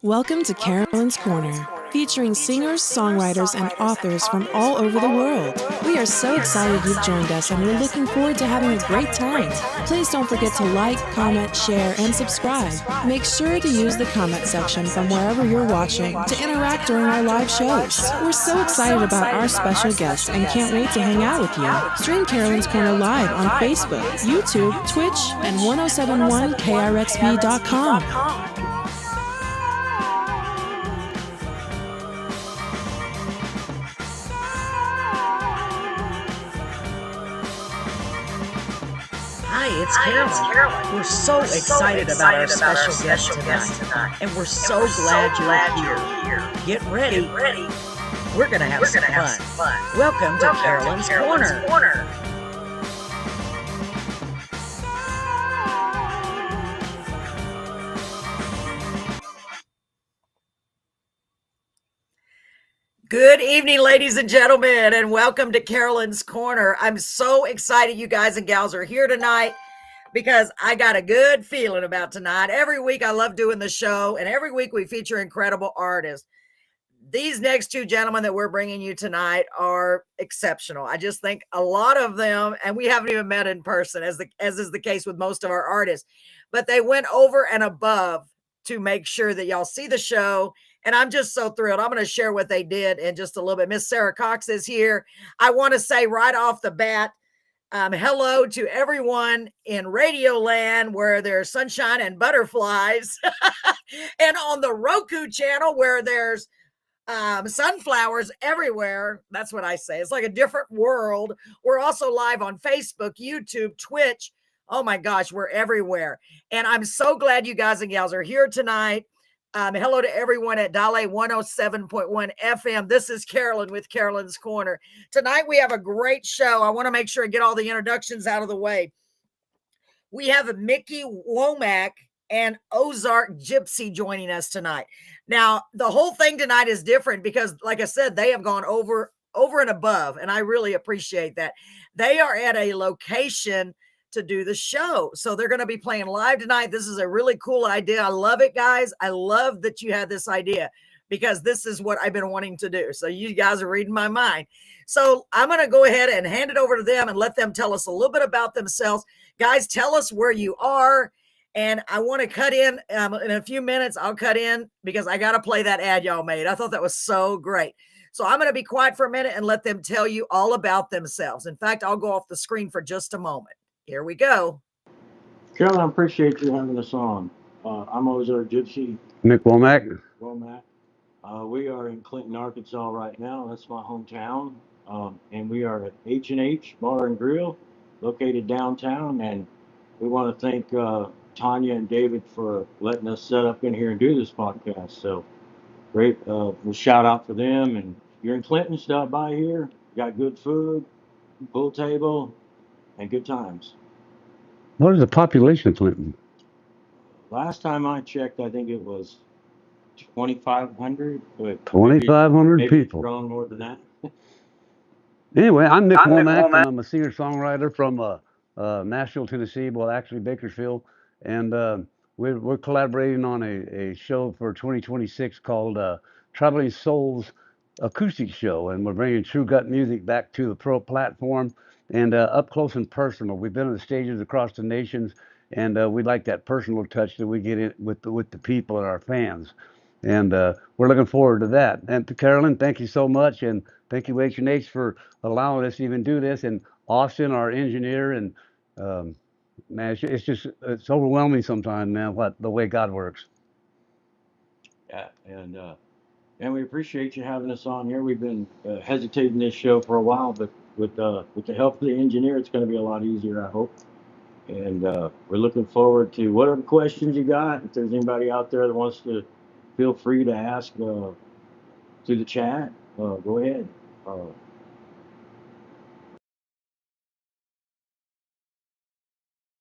Welcome to Carolyn's Corner, featuring singers, songwriters, and authors from all over the world. We are so excited you've joined us, and we're looking forward to having a great time. Please don't forget to like, comment, share, and subscribe. Make sure to use the comment section from wherever you're watching to interact during our live shows. We're so excited about our special guests and can't wait to hang out with you. Stream Carolyn's Corner live on Facebook, YouTube, Twitch, and 1071krxb.com. Hi, it's Carolyn. We're so excited about our special guest tonight, and we're so glad you're here. Get ready. We're going to have some fun. Welcome to Carolyn's Corner. Good evening, ladies and gentlemen, and welcome to Carolyn's Corner. I'm so excited you guys and gals are here tonight because I got a good feeling about tonight. Every week I love doing the show, and every week we feature incredible artists. These next two gentlemen that we're bringing you tonight are exceptional. I just think a lot of them, and we haven't even met in person, as is the case with most of our artists, but they went over and above to make sure that y'all see the show. And I'm just so thrilled. I'm going to share what they did in just a little bit. Miss Sarah Cox is here. I want to say right off the bat, hello to everyone in Radio Land where there's sunshine and butterflies, and on the Roku channel where there's sunflowers everywhere. That's what I say. It's like a different world. We're also live on Facebook, YouTube, Twitch. Oh my gosh, we're everywhere. And I'm so glad you guys and gals are here tonight. Hello to everyone at Dale 107.1 FM. This is Carolyn with Carolyn's Corner. Tonight we have a great show. I want to make sure I get all the introductions out of the way. We have Mickey Womack and Ozark Gypsy joining us tonight. Now, the whole thing tonight is different because, like I said, they have gone over and above, and I really appreciate that. They are at a location to do the show. So they're going to be playing live tonight. This is a really cool idea. I love it, guys. I love that you had this idea because this is what I've been wanting to do. So you guys are reading my mind. So I'm going to go ahead and hand it over to them and let them tell us a little bit about themselves. Guys, tell us where you are. And I want to cut in a few minutes. I'll cut in because I got to play that ad y'all made. I thought that was so great. So I'm going to be quiet for a minute and let them tell you all about themselves. In fact, I'll go off the screen for just a moment. Here we go. Carolyn, I appreciate you having us on. I'm Ozark Gypsy. Mick Womack. We are in Clinton, Arkansas right now. That's my hometown. And we are at H&H Bar and Grill, located downtown. And we want to thank Tanya and David for letting us set up in here and do this podcast. So great. We'll shout out for them. And you're in Clinton, stop by here. Got good food, pool table, and good times. What is the population of Clinton? Last time I checked, I think it was 2,500. 2,500 people. Grown more than that. Anyway, I'm Mick Womack, and I'm a singer-songwriter from Nashville, Tennessee. Well, actually Bakersfield, and we're collaborating on a show for 2026 called Traveling Souls Acoustic Show, and we're bringing True Gut music back to the pro platform and up close and personal. We've been on the stages across the nations, and we like that personal touch that we get in with the people and our fans. And we're looking forward to that. And to Carolyn, thank you so much, and thank you H&H for allowing us to even do this. And Austin, our engineer, and man, it's overwhelming sometimes, man, the way God works. Yeah, and we appreciate you having us on here. We've been hesitating this show for a while, but with the help of the engineer, it's going to be a lot easier, I hope. And we're looking forward to whatever questions you got. If there's anybody out there that wants to, feel free to ask through the chat. Go ahead.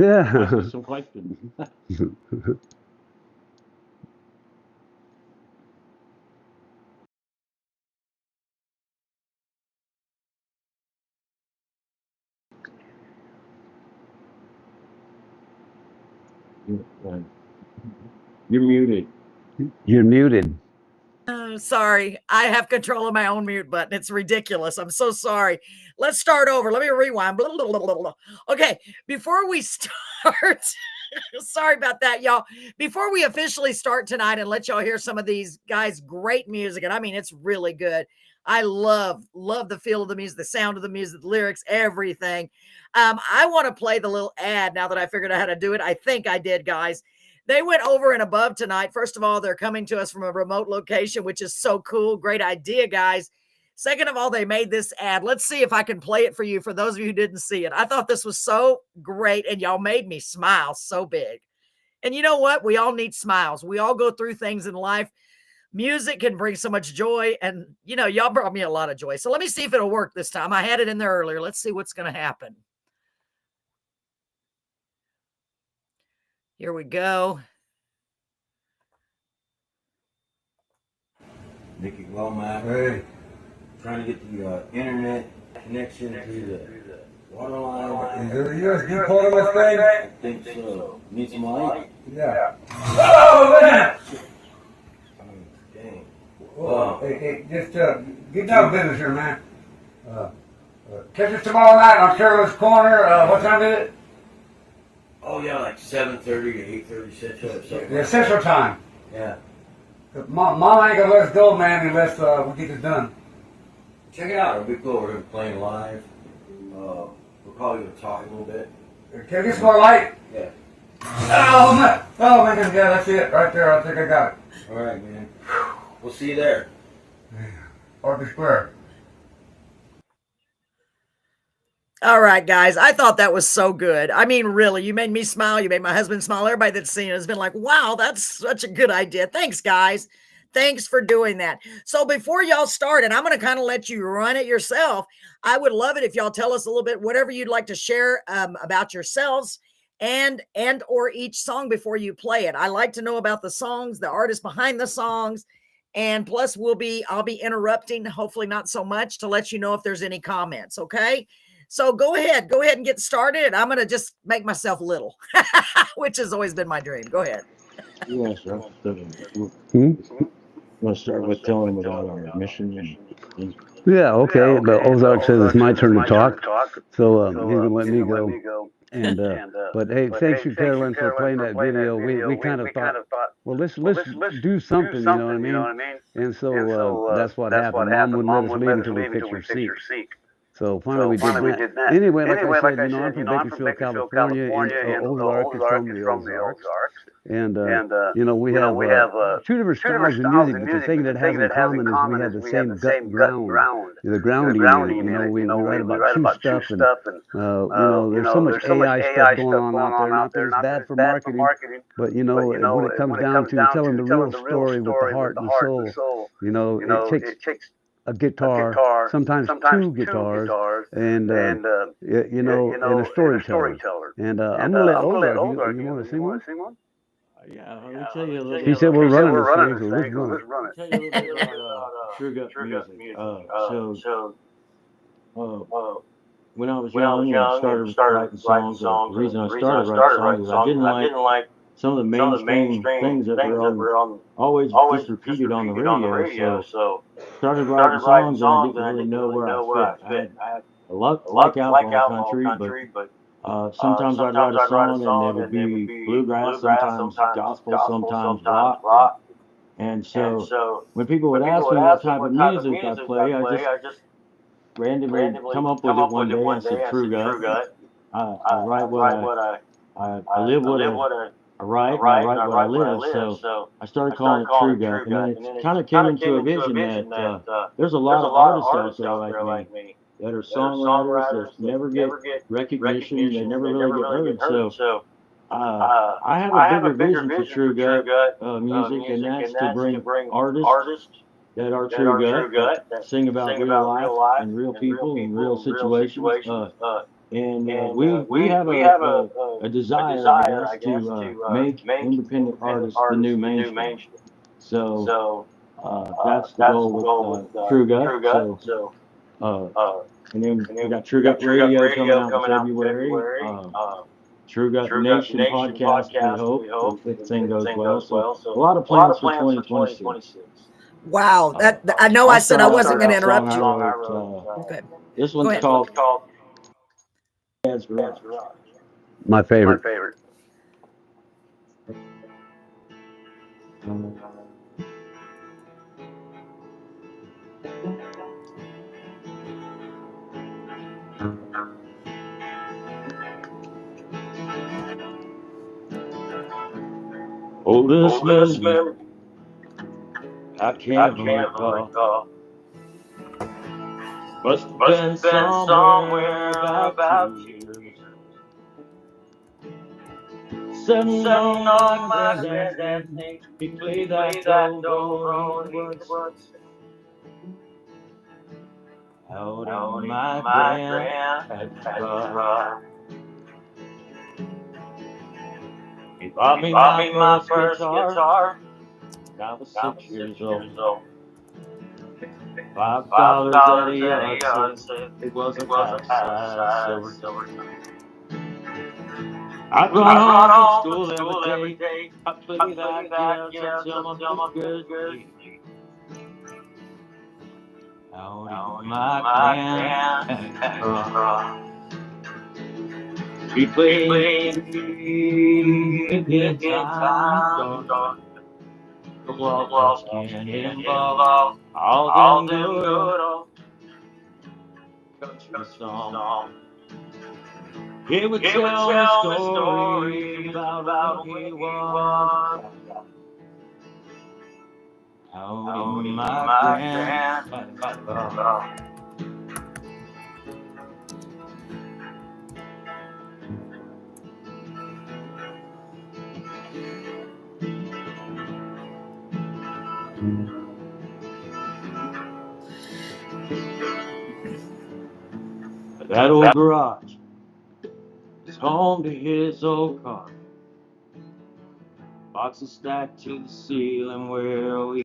Yeah. Some questions. You're muted. You're muted. Sorry, I have control of my own mute button. It's ridiculous. I'm so sorry. Let's start over. Let me rewind. Blah, blah, blah, blah, blah. Okay, before we start, sorry about that, y'all. Before we officially start tonight and let y'all hear some of these guys' great music, and I mean, it's really good. I love the feel of the music, the sound of the music, the lyrics, everything. I want to play the little ad now that I figured out how to do it. I think I did, guys. They went over and above tonight. First of all, they're coming to us from a remote location, which is so cool. Great idea, guys. Second of all, they made this ad. Let's see if I can play it for you, for those of you who didn't see it. I thought this was so great, and y'all made me smile so big. And you know what? We all need smiles. We all go through things in life. Music can bring so much joy, and, you know, y'all brought me a lot of joy. So let me see if it'll work this time. I had it in there earlier. Let's see what's going to happen. Here we go. Mickey Womack. Hey. Trying to get the internet connection through the water line. Is there a USB port on this thing? I think so. Need some light? Yeah. Oh, man! Dang. Whoa. Hey, just get down to business here, man. Catch us tomorrow night on Carolyn's Corner. What time is it? Oh, yeah, like 7:30 to 8:30 Central or something. Yeah, Central Time. Yeah. Mom ain't gonna let us go, man, unless we get this done. Check it out. It'll be cool. We're going to be playing live. We're probably going to talk a little bit. Can I get some more light? Yeah. Oh, man. Oh, man. Yeah, that's it. Right there. I think I got it. All right, man. We'll see you there. Arthur Square. All right, guys. I thought that was so good. I mean, really, you made me smile. You made my husband smile. Everybody that's seen it has been like, wow, that's such a good idea. Thanks, guys. Thanks for doing that. So before y'all start, and I'm going to kind of let you run it yourself, I would love it if y'all tell us a little bit, whatever you'd like to share about yourselves and or each song before you play it. I like to know about the songs, the artists behind the songs, and plus I'll be interrupting, hopefully not so much, to let you know if there's any comments, okay? So go ahead and get started. I'm going to just make myself little, which has always been my dream. Go ahead. Yes, sir. Hmm? I'm going to start with telling them about our mission. Yeah, okay. But Ozark says it's my turn to talk, so he's gonna let me go. And but hey, thanks you, Carolyn, for playing that video. We kind of thought, well, let's do something, you know what I mean? And so that's what happened. Mom wouldn't let us leave until we fixed her seat. So finally we did that. Anyway, like I said, I'm from Bakersfield, California, and Ozark is from the Ozarks. And we have two different styles of music, but the thing that has in common is we have the same gut ground, the grounding in it. We write about true stuff, and there's so much AI stuff going on out there. Not that it's bad for marketing, but when it comes down to telling the real story with the heart and the soul, it takes a guitar, sometimes two guitars, and and a storyteller. And I'm gonna let Ozark. You want to sing one? Yeah, let me tell you a little He bit. said we're running this thing, so let's run it. Tell you a little bit about True Gut music. When I was young and started writing songs, the reason I started writing songs is I didn't like some of the mainstream things that were always just repeated on the radio. So started writing songs and I didn't really know where I fit. I had a lot like Outlaw Country, but sometimes I'd write a song and it would be bluegrass, sometimes gospel, sometimes rock. And so when people would ask me what type of music I play, I just randomly come up with it one day and said True Gut. I write what I live what I write, and I write what I live. So I started calling it True Gut, and then it kind of came into a vision that there's a lot of artists out there like me that are songwriters that never get recognition, they never really get heard. So I have a bigger vision for True Gut music, and that's to bring artists that are True Gut, that sing about real life and real people and real situations. We have a desire, I guess, to make independent artists the new mainstream. So that's the goal with True Gut. And then we got True Gut Radio coming out in February. True Gut Nation podcast. We hope if this thing goes well. So a lot of plans for 2026. Wow, I know I said I wasn't going to interrupt you. Okay, This go one's ahead. called Dad's Garage. My favorite. Oldest memory I can't recall. Must have been somewhere about 2 years. Sitting on my granddad's knee, he played that dobro in the woods. Out in my granddad's garage. He bought me my first guitar when I was 6 years old. $5 at a yard sale. It was a half-size silver. I'd run home from school every day. I'd play that guitar until my fingers bleed. Out in my granddad's garage. We played good times, dog. The waltz can't involve all them good old country songs. He would tell me stories about when he was out in my granddad's garage. That old garage is home to his old car. Boxes stacked to the ceiling where we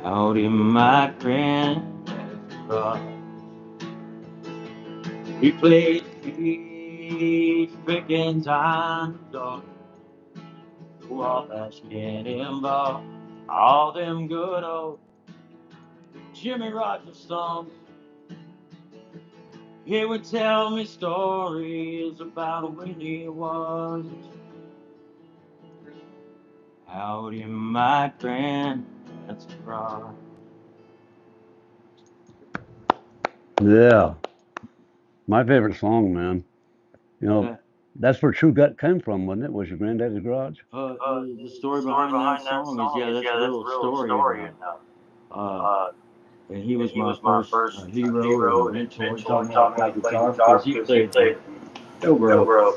out in my granddad's garage. We played each picking time, dog. All that skin involved, all them good old Jimmy Rogers songs. He would tell me stories about when he was out in my granddad's garage. Yeah, my favorite song, man. You know, Yeah. that's where True Gut came from, wasn't it? Was your granddaddy's garage? The story behind that song is, yeah, that's a real story. And he was my first hero and mentor. He taught me how to play guitar because he played dobro.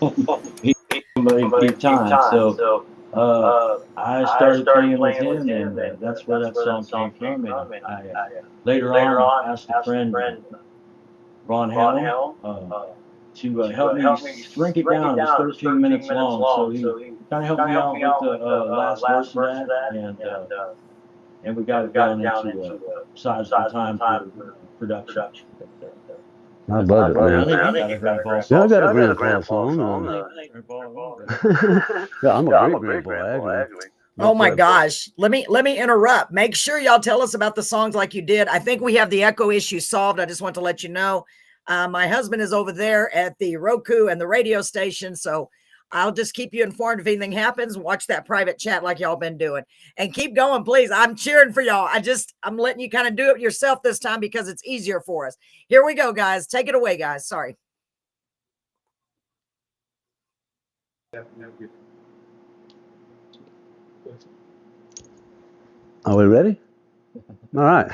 He played big time. So I started playing with him, and that's where that song came from. And I later on asked a friend, Ron Helm, to help me shrink it down. It was 13 minutes long, so he kind of helped me out with the last verse of that, and we got it down into a sizable time for production. I love it, man. I think you got a grandpa Yeah, I got a song. grandpa song. Yeah, Yeah, I'm a great grandpa, actually. Oh my gosh. Let me interrupt. Make sure y'all tell us about the songs like you did. I think we have the echo issue solved. I just want to let you know. My husband is over there at the Roku and the radio station. So I'll just keep you informed if anything happens. Watch that private chat like y'all been doing. And keep going, please. I'm cheering for y'all. I'm letting you kind of do it yourself this time because it's easier for us. Here we go, guys. Take it away, guys. Sorry. Are we ready? All right.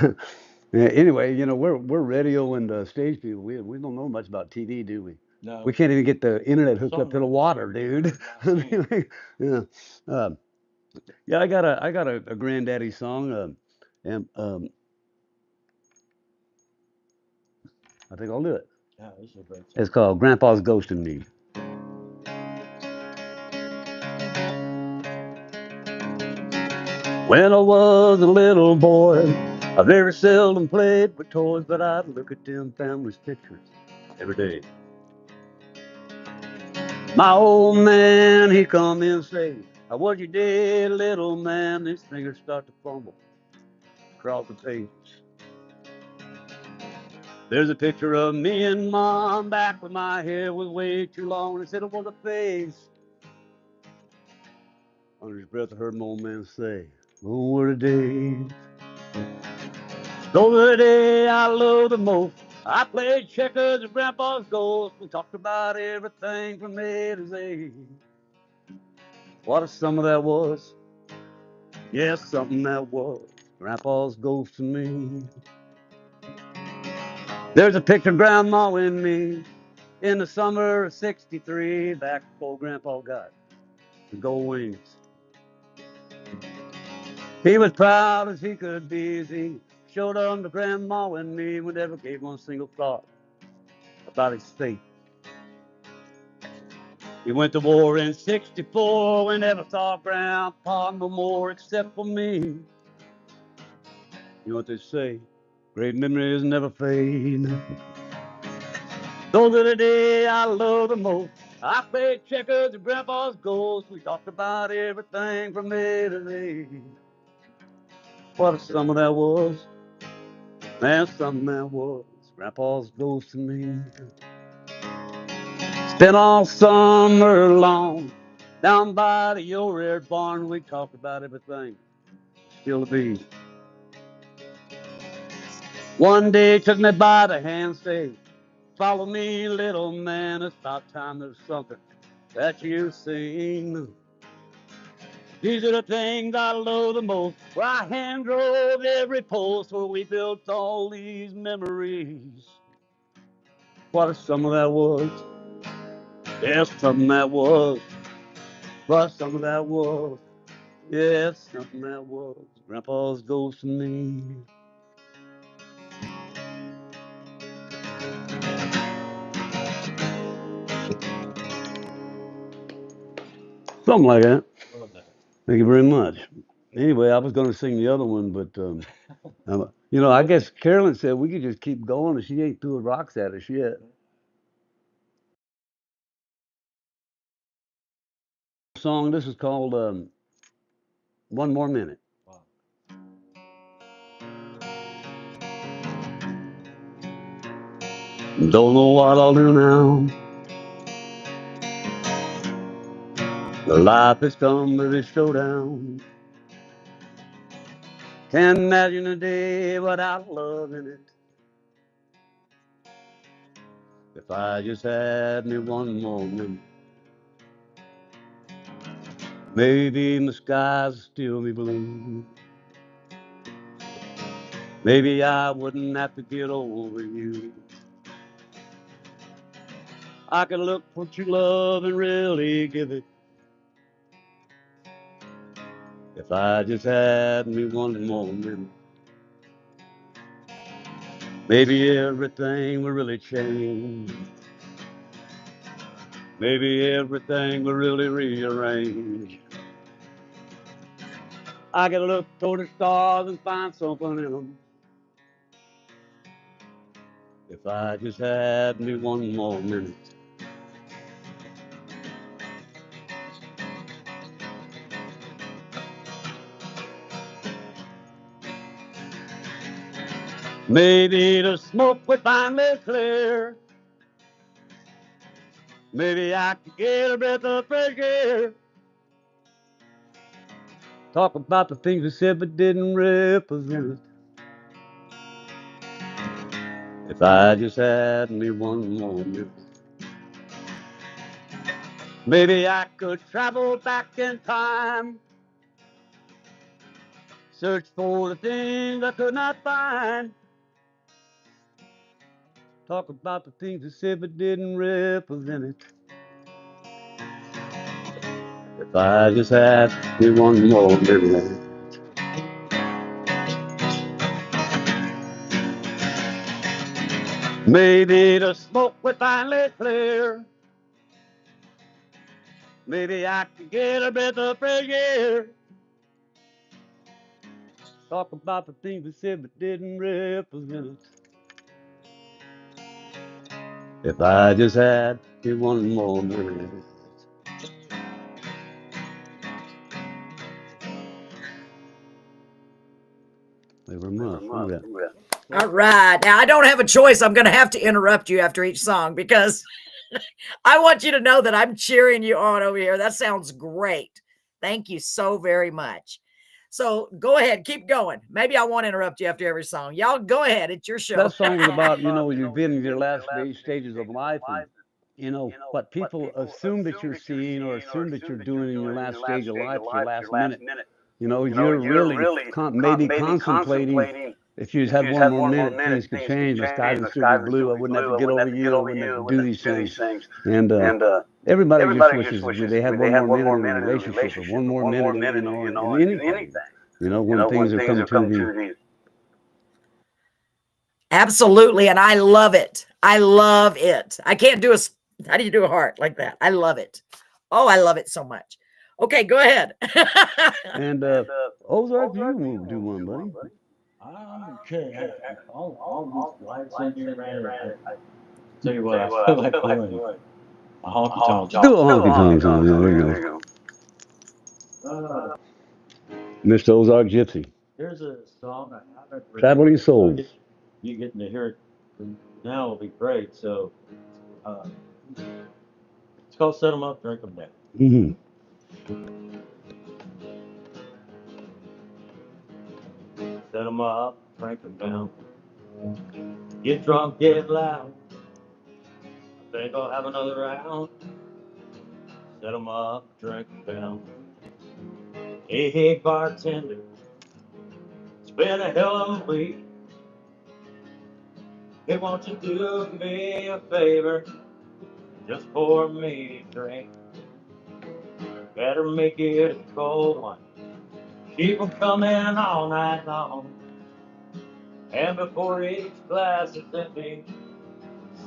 Yeah, anyway, you know, we're radio and stage people. We don't know much about TV, do we? No. We can't even get the internet hooked up to the Songwriter. water, dude. I mean, like, yeah. Um, yeah, I got a granddaddy song, and I think I'll do it. Yeah, this is a great song. It's called Grandpa's Ghosting Me. When I was a little boy, I very seldom played with toys, but I'd look at them family's pictures every day. My old man, he come in and say, "How was your day, little man?" His fingers start to fumble across the page. There's a picture of me and Mom back when my hair was way too long. He said it was a face. Under his breath, I heard my old man say, "Oh, what a day. Those are the day I love the most. I played checkers with Grandpa's ghost. We talked about everything from A to Z." What a summer that was. Yes, something that was. Grandpa's ghost to me. There's a picture of Grandma and me in the summer of '63, back before Grandpa got the gold wings. He was proud as he could be as he showed them to Grandma and me. We never gave one single thought about his fate. He went to war in '64. We never saw Grandpa no more except for me. You know what they say? Great memories never fade. Those are the days I love the most. I played checkers with Grandpa's ghost. We talked about everything from A to Z. What a summer that was. Man, something that was. Grandpa's ghost to me. Spent all summer long down by the old red barn. We talked about everything still to be. One day he took me by the hand, said, "Follow me, little man. It's about time there's something that you've seen." These are the things I love the most, where I hand drove every post, where we built all these memories. What a summer that was. Yes, something that was. What a summer that was. Yes, something that was. Grandpa's ghost to me. Something like that. Love that. Thank you very much. Anyway, I was going to sing the other one, but you know, I guess Carolyn said we could just keep going, and she ain't threw rocks at us yet. Song. This is called "One More Minute." Wow. Don't know what I'll do now. The life has come to this showdown. Can't imagine a day without love in it. If I just had me one more minute, maybe my skies would still be blue. Maybe I wouldn't have to get over you. I could look for true love and really give it. If I just had me one more minute, maybe everything would really change. Maybe everything would really rearrange. I could look toward the stars and find something in them. If I just had me one more minute. Maybe the smoke would finally clear. Maybe I could get a breath of fresh air. Talk about the things we said but didn't represent. If I just had me one more minute. Maybe I could travel back in time. Search for the things I could not find. Talk about the things that said but didn't represent it. If I just had one more minute. Maybe the smoke would finally clear. Maybe I could get a breath of fresh air. Talk about the things we said but didn't represent it. If I just had one more minute. They were much. All right. Now, I don't have a choice. I'm going to have to interrupt you after each song because I want you to know that I'm cheering you on over here. That sounds great. Thank you so very much. So go ahead, keep going. Maybe I won't interrupt you after every song. Y'all go ahead. It's your show. That song was about, you've been in your last stages of life and, what people assume that you're seeing or assume that you're doing in your last stage of life, your last minute. You're really maybe contemplating if you just had one more minute, things could change. My skies would still be blue. I wouldn't have to get over you. I wouldn't have to do these things. And everybody just wishes they had one more minute in a relationship or one more minute, in anything. When things are coming to the Absolutely. And I love it. I love it. I can't do how do you do a heart like that? I love it. Oh, I love it so much. Okay, go ahead. And Ozark, you will do one, buddy. Okay. All these lights in here, man. Tell you what, I feel like doing a honky tonk. Do a honky tonk song. Yeah, there you go. Mr. Ozark Gypsy. There's a song I haven't really Traveling Souls. You getting to hear it now will be great. So it's called Set 'em Up, Drink 'em Down. Mm-hmm. Set 'em up, drink 'em down. Get drunk, get loud. I think I'll have another round. Set 'em up, drink 'em down. Hey, bartender, it's been a hell of a week. Hey, won't you do me a favor? Just pour me a drink. Better make it a cold one. Keep 'em coming all night long. And before each glass is empty,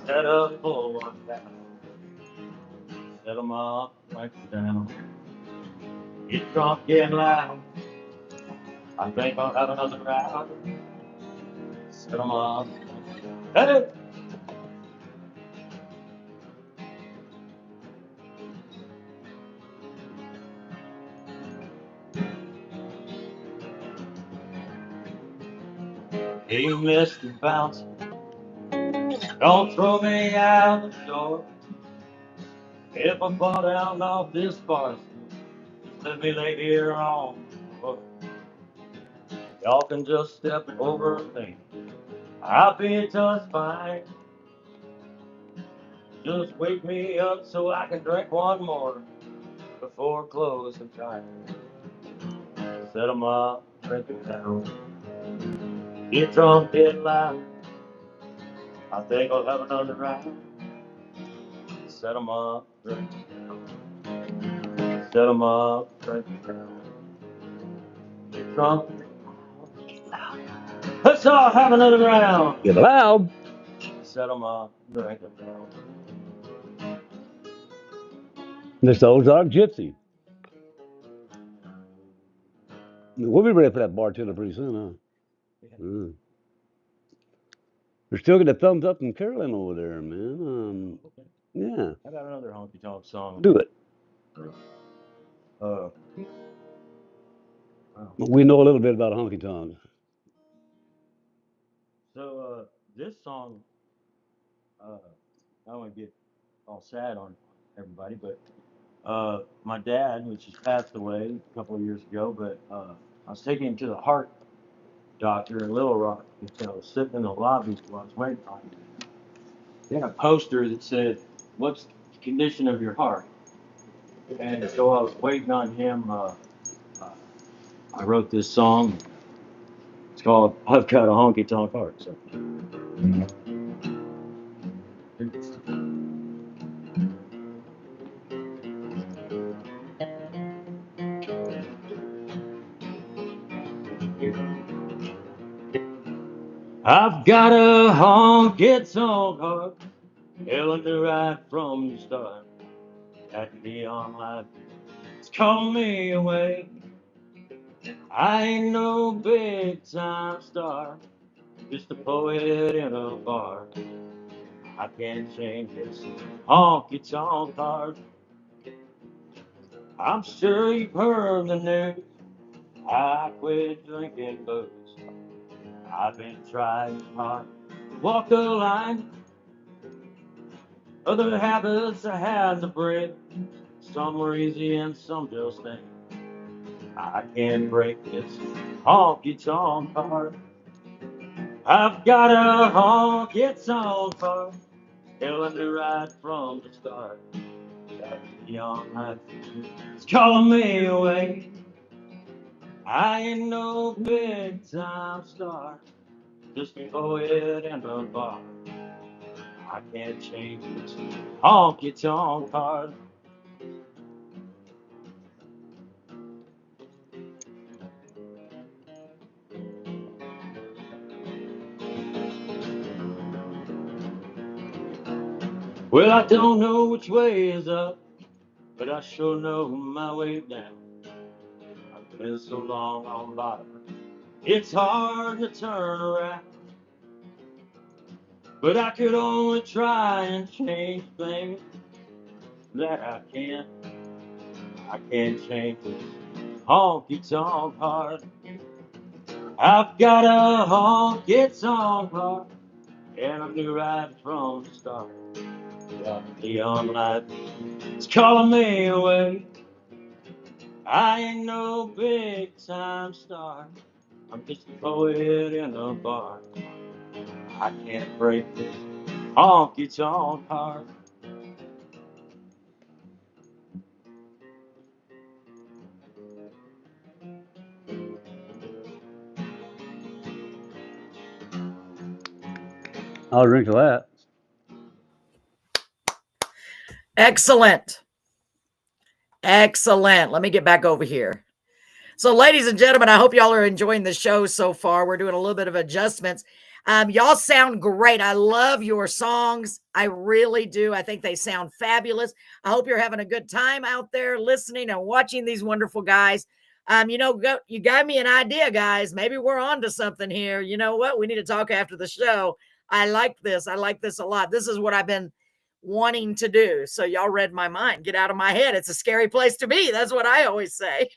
set a full one down. Set 'em up, drink 'em down. Get drunk, get loud. I think I'll have another round. Set 'em up. Hey! Hey, Mr. Bouncer, don't throw me out the door. If I fall down off this bar, just let me lay here on the floor. Y'all can just step over me. I'll be just fine. Just wake me up so I can drink one more before closing time. Set 'em up, drink it down. Get drunk, get loud. I think I'll have another round. Set 'em up, drink it down. Set 'em up, drink it down. Get drunk, get loud. Let's all have another round. Get loud. Set 'em up, drink it down. Mr. Ozark Gypsy. We'll be ready for that bartender pretty soon, huh? Yeah. We're still getting a thumbs up from Carolyn over there, man. Yeah. I got another honky tonk song. Do it. We know a little bit about honky tonks. So this song, I don't want to get all sad on everybody, but my dad, which has passed away a couple of years ago, but I was taking him to the heart doctor in Little Rock. I was sitting in the lobby while I was waiting on him. They had a poster that said, "What's the condition of your heart?" And so I was waiting on him. I wrote this song. It's called I've Got a Honky Tonk Heart. So. I've got a honky tonk heart, telling me right from the start that neon light it's calling me away. I ain't no big time star, just a poet in a bar. I can't change this honky tonk heart. I'm sure you've heard the news. I quit drinking booze. I've been trying hard to walk the line. Other habits I had to break. Some were easy and some just ain't. I can't break this honky tonk heart. I've got a honky tonk heart, telling me right from the start that young life is calling me away. I ain't no big time star, just a poet in a bar. I can't change this honky tonk heart. Well, I don't know which way is up, but I sure know my way down. I've been so long on bottom, it's hard to turn around. But I could only try and change things that I can't. I can't change this honky tonk heart. I've got a honky tonk heart, and I knew right from the start that the young life is calling me away. I ain't no big time star, I'm just a poet in a bar. I can't break this honky tonk heart. I'll drink to that. Excellent. Excellent. Let me get back over here. So, ladies and gentlemen, I hope y'all are enjoying the show so far. We're doing a little bit of adjustments. Y'all sound great. I love your songs. I really do. I think they sound fabulous. I hope you're having a good time out there listening and watching these wonderful guys. You got me an idea, guys. Maybe we're on to something here. You know what? We need to talk after the show. I like this. I like this a lot. This is what I've been wanting to do. So y'all read my mind. Get out of my head. It's a scary place to be. That's what I always say.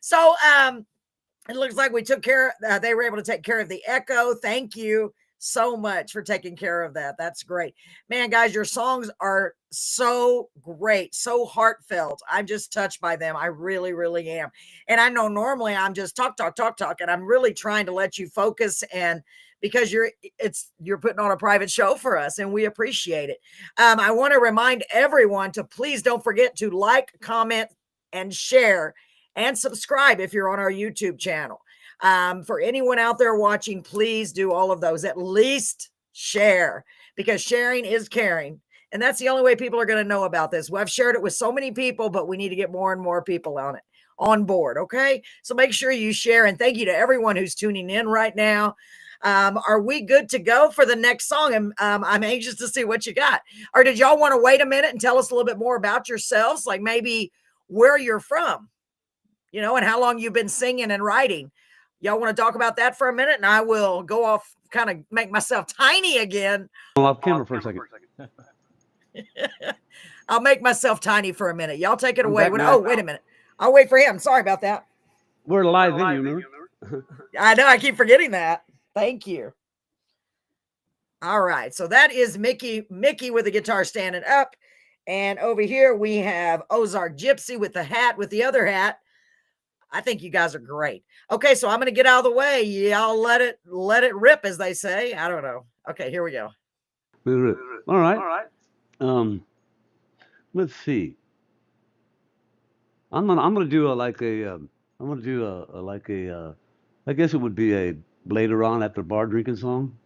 So it looks like we took care they were able to take care of the echo. Thank you so much for taking care of that. That's great. Man, guys, your songs are so great, so heartfelt. I'm just touched by them. I really, really am. And I know normally I'm just talk, and I'm really trying to let you focus, and because you're putting on a private show for us, and we appreciate it. I want to remind everyone to please don't forget to like, comment, and share and subscribe if you're on our YouTube channel. For anyone out there watching, please do all of those. At least share, because sharing is caring. And that's the only way people are going to know about this. Well, I've shared it with so many people, but we need to get more and more people on board. Okay. So make sure you share. And thank you to everyone who's tuning in right now. Are we good to go for the next song? And I'm anxious to see what you got. Or did y'all want to wait a minute and tell us a little bit more about yourselves? Like maybe where you're from, and how long you've been singing and writing. Y'all want to talk about that for a minute, and I will go off, kind of make myself tiny again. Off camera for a second. I'll make myself tiny for a minute. Y'all take it away. Oh, wait a minute. I'll wait for him. Sorry about that. We're live video, remember? I know. I keep forgetting that. Thank you. All right. So that is Mickey with the guitar standing up. And over here we have Ozark Gypsy with the hat, with the other hat. I think you guys are great. Okay, so I'm going to get out of the way. Y'all let it rip, as they say. I don't know. Okay, here we go. All right. Let's see. I'm gonna do I guess it would be a later on after bar drinking song.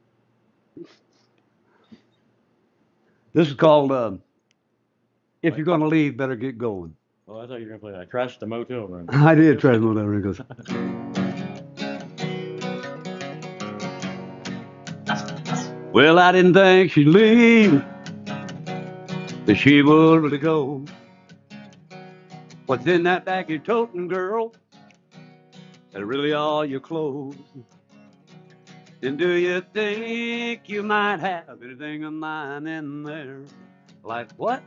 This is called If You're Gonna Leave, Better Get Going. Oh, I thought you were gonna play I Crashed the Motel Room. I did try to know that wrinkles. Well, I didn't think she'd leave, that she would really go. What's in that bag you're toting, girl? That really all your clothes? And do you think you might have anything of mine in there? Like what?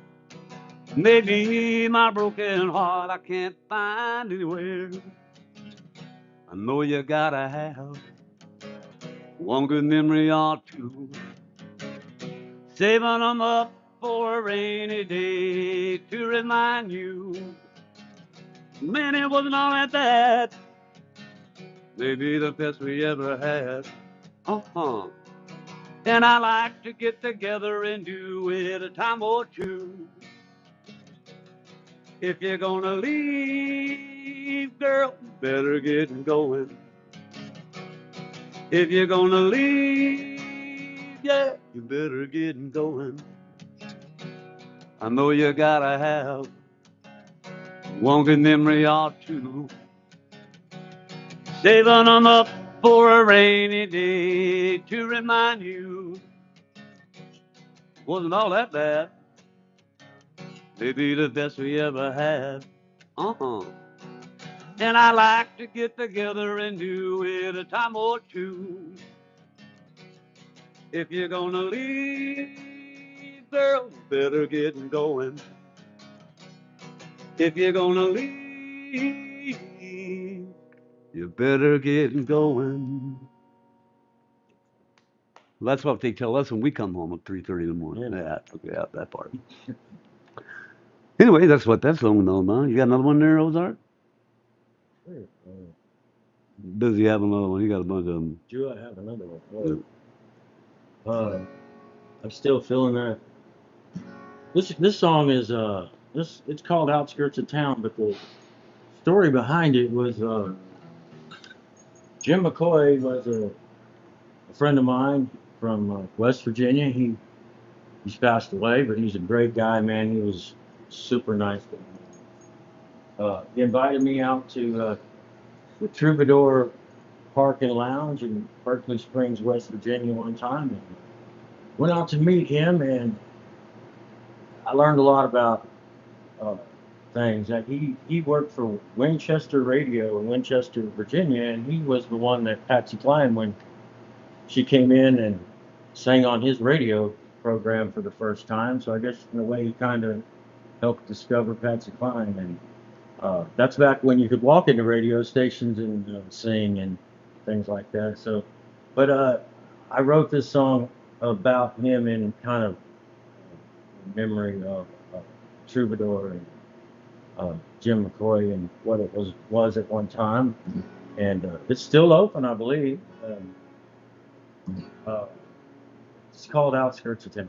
Maybe my broken heart I can't find anywhere. I know you gotta have one good memory or two, saving them up for a rainy day to remind you. Man, it wasn't all at that. Maybe the best we ever had. Uh-huh. And I like to get together and do it a time or two. If you're gonna leave, girl, better get going. If you're gonna leave, yeah, you better get going. I know you gotta have one good memory or two, saving them up for a rainy day to remind you. Wasn't all that bad. Maybe the best we ever had. Uh-huh. And I like to get together and do it a time or two. If you're gonna leave, girl, better get going. If you're gonna leave, you better get going. Well, that's what they tell us when we come home at 3:30 in the morning. Yeah, okay, out that part. Anyway, that's what that song was all about. You got another one there, Ozark? Sure. Busy having another one. You got a bunch of them. Do I have another one? I'm still feeling that. This song is it's called Outskirts of Town, but the story behind it was Jim McCoy was a friend of mine from West Virginia. He's passed away, but he's a great guy, man. He was super nice. He invited me out to the Troubadour Park and Lounge in Berkeley Springs, West Virginia, one time, and went out to meet him, and I learned a lot about things. That he worked for Winchester Radio in Winchester, Virginia, and he was the one that Patsy Cline, when she came in and sang on his radio program for the first time. So I guess in a way he kind of helped discover Patsy Cline, and that's back when you could walk into radio stations and sing and things like that. So, but I wrote this song about him in kind of memory of Troubadour and Jim McCoy and what it was at one time, and it's still open, I believe. It's called Outskirts of Town.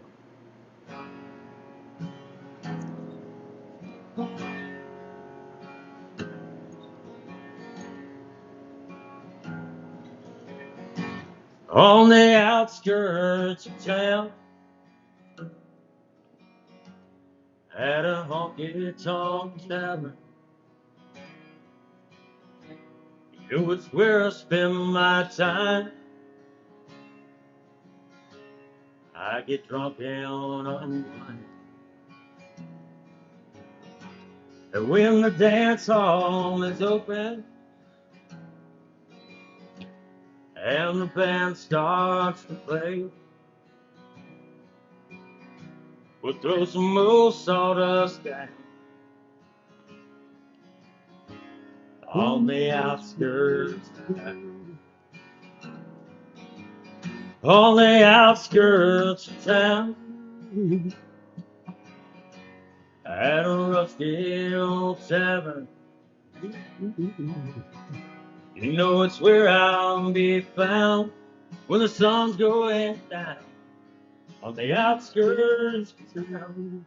On the outskirts of town, at a honky-tonk tavern, it was where I spend my time. I get drunk and unwind, and when the dance hall is open and the band starts to play, we'll throw some more sawdust down on the outskirts of town. On the outskirts of town, at a rusty old tavern, you know it's where I'll be found when the sun's going down on the outskirts of town.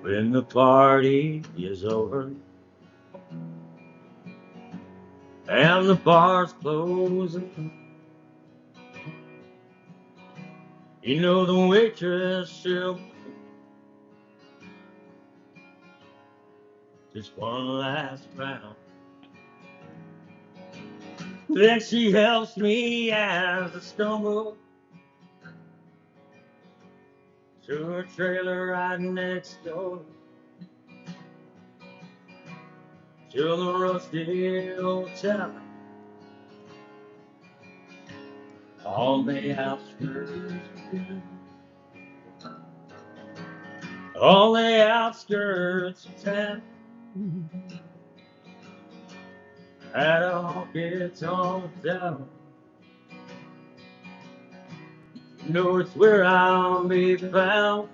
when the party is over and the bar's closing. You know the waitress, she'll just one last round. Then she helps me as I stumble to her trailer right next door, to the rusty old town on the outskirts, on the outskirts of town. That all gets on down. You know it's where I'll be found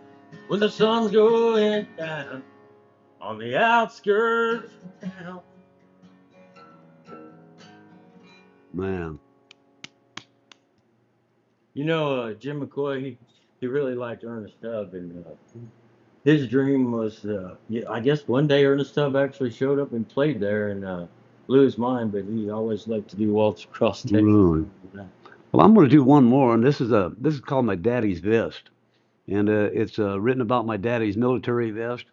when the sun's going down on the outskirts of town. Man. You know, Jim McCoy, he really liked Ernest Tubb, and his dream was, I guess one day Ernest Tubb actually showed up and played there and blew his mind, but he always liked to do Waltz Across Texas. Really? Well, I'm going to do one more, and this is called My Daddy's Vest, and it's written about my daddy's military vest,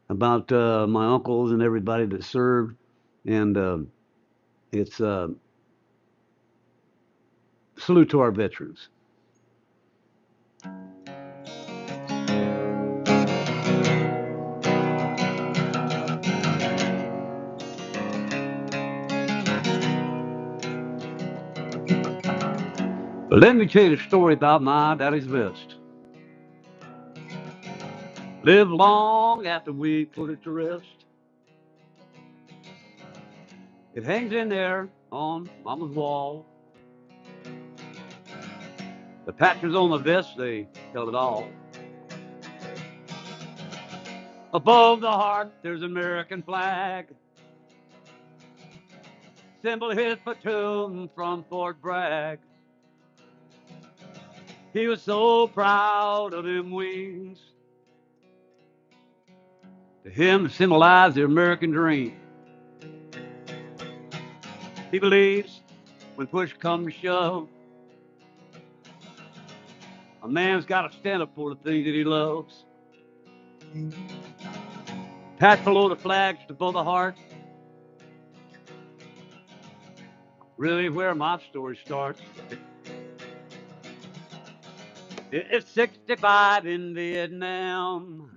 about my uncles and everybody that served, and it's salute to our veterans. But let me tell you the story about my daddy's vest. Live long after we put it to rest. It hangs in there on Mama's wall. The patches on the vest, they tell it all. Above the heart, there's an American flag. Symbol his platoon from Fort Bragg. He was so proud of them wings. To him, it symbolized the American dream. He believes when push comes to shove, a man's got to stand up for the things that he loves. Patch below the flag, just above the heart. Really where my story starts. It's 65 in Vietnam.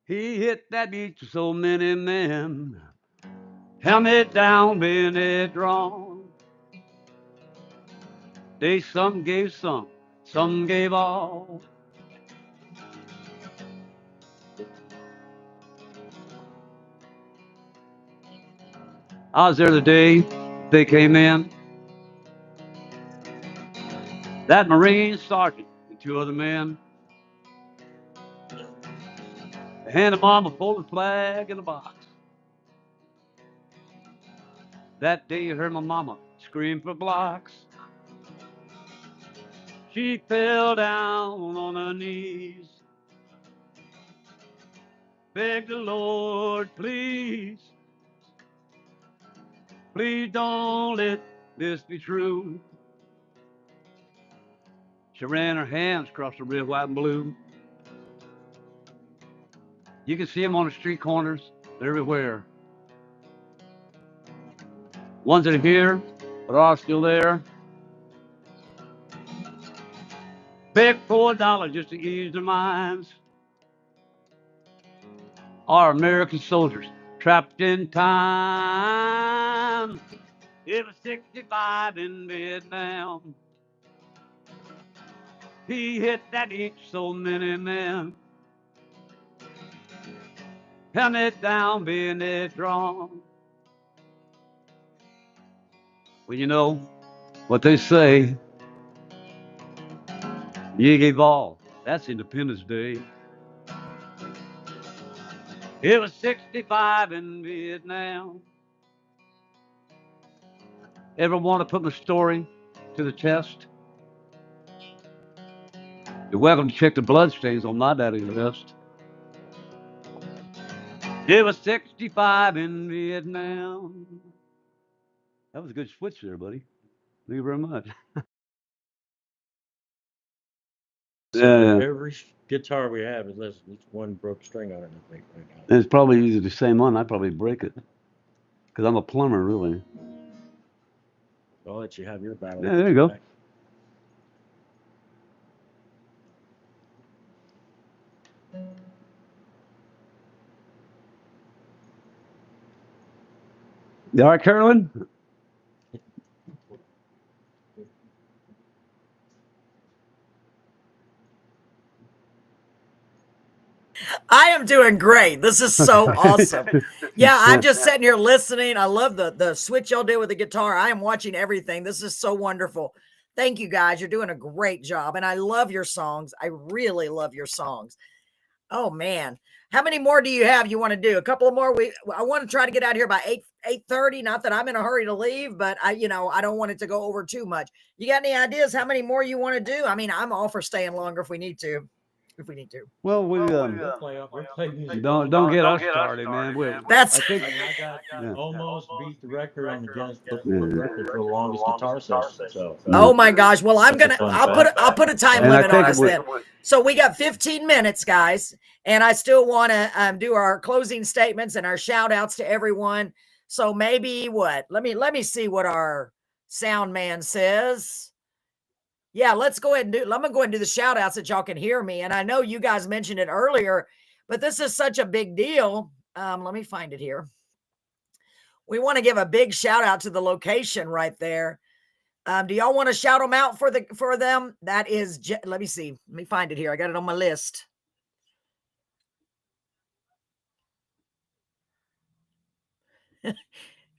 He hit that beach with so many men. Helmet down, bayonet drawn. They some gave some gave all. I was there the day they came in. That Marine sergeant and two other men. They handed Mom a folded flag in a box. That day I heard my mama scream for blocks. She fell down on her knees. Begged the Lord, please, please don't let this be true. She ran her hands across the red, white, and blue. You can see them on the street corners. They're everywhere. Ones that are here, but are still there. Beg for $4 just to ease their minds. Our American soldiers trapped in time. It was 65 in Vietnam. He hit that itch so many men. Helmet down, bayonet drawn. Well, you know what they say. You gave all. That's Independence Day. It was 65 in Vietnam. Ever want to put my story to the test? You're welcome to check the bloodstains on my daddy's vest. It was 65 in Vietnam. That was a good switch there, buddy. Thank you very much. So every guitar we have is less than one broke string on it, I think, right now. It's probably either the same one. I'd probably break it. Because I'm a plumber, really. I'll let you have your battle. Yeah, there you go. Back. You all right, Carolyn? I am doing great. This is so awesome. Yeah, I'm just sitting here listening. I love the switch y'all do with the guitar. I am watching everything. This is so wonderful. Thank you guys. You're doing a great job. And I love your songs. I really love your songs. Oh man. How many more do you have you want to do? A couple of more. I want to try to get out here by 8:30. Not that I'm in a hurry to leave, but I don't want it to go over too much. You got any ideas how many more you want to do? I mean, I'm all for staying longer if we need to. Well, we We'll play music. don't get us started, man. That's I got almost beat the record on the Guinness Book of record for the longest guitar session. So oh my gosh. Well, I'll put a time And I limit on think us then. So we got 15 minutes, guys, and I still want to do our closing statements and our shout outs to everyone. So maybe what? Let me see what our sound man says. Yeah, let's go ahead and I'm gonna go ahead and do the shout outs that y'all can hear me. And I know you guys mentioned it earlier, but this is such a big deal. Let me find it here. We want to give a big shout out to the location right there. Do y'all want to shout them out for them? That is, let me see. Let me find it here. I got it on my list.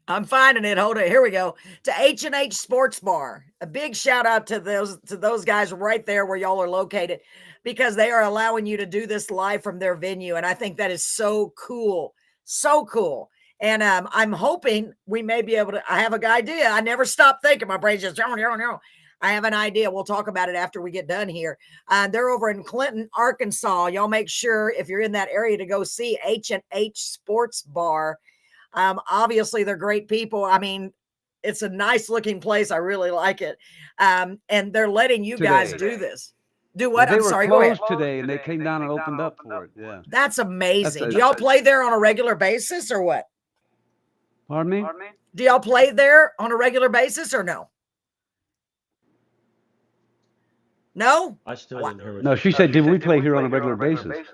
I'm finding it. Hold it. Here we go. To H&H Sports Bar. A big shout out to those guys right there where y'all are located, because they are allowing you to do this live from their venue. And I think that is so cool. So cool. And I'm hoping we may be able to. I have an idea. I never stop thinking. My brain's just, no. I have an idea. We'll talk about it after we get done here. They're over in Clinton, Arkansas. Y'all make sure if you're in that area to go see H&H Sports Bar. Obviously they're great people. I mean, it's a nice looking place. I really like it. And they're letting you guys do this. Do what? They I'm were sorry. Go ahead. closed today, and they came down and opened up for it. Yeah. That's amazing. Do y'all play there on a regular basis or what? Pardon me? Do y'all play there on a regular basis or no? No? I still didn't hear what No, she said, did we play here on a regular basis?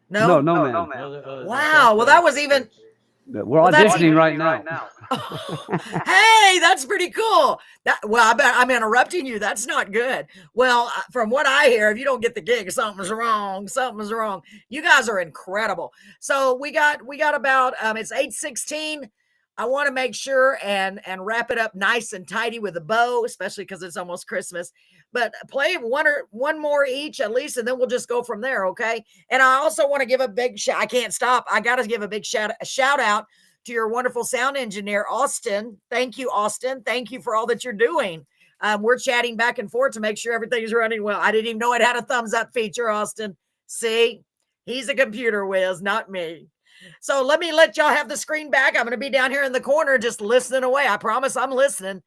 No? No, ma'am. Wow. Well, that was even. We're auditioning right now. Hey, that's pretty cool. I'm interrupting you. That's not good. Well, from what I hear, if you don't get the gig, something's wrong. Something's wrong. You guys are incredible. So we got about it's 8:16. I want to make sure and wrap it up nice and tidy with a bow, especially because it's almost Christmas. But play one more each at least, and then we'll just go from there, okay? And I also want to give a big shout. I can't stop. I got to give a big shout out to your wonderful sound engineer, Austin. Thank you, Austin. Thank you for all that you're doing. We're chatting back and forth to make sure everything's running well. I didn't even know it had a thumbs up feature, Austin. See, he's a computer whiz, not me. So let me let y'all have the screen back. I'm going to be down here in the corner just listening away. I promise I'm listening.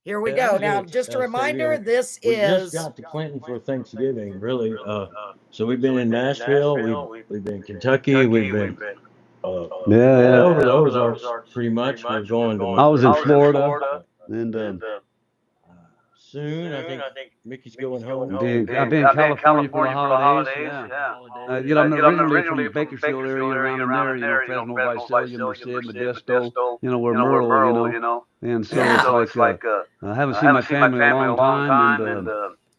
Here we go. Now, just a reminder, we just got to Clinton for Thanksgiving, really. So we've been in Nashville, we've been in Kentucky, we've been over the Ozarks pretty much. We're going to. I was in Florida, and soon, I think Mickey's going home. I've been in California for the holidays. Yeah. I'm originally from Bakersfield area, around there, Fresno, Visalia, Merced, Modesto, where Merle, And so it's like, I haven't seen my family in a long time, and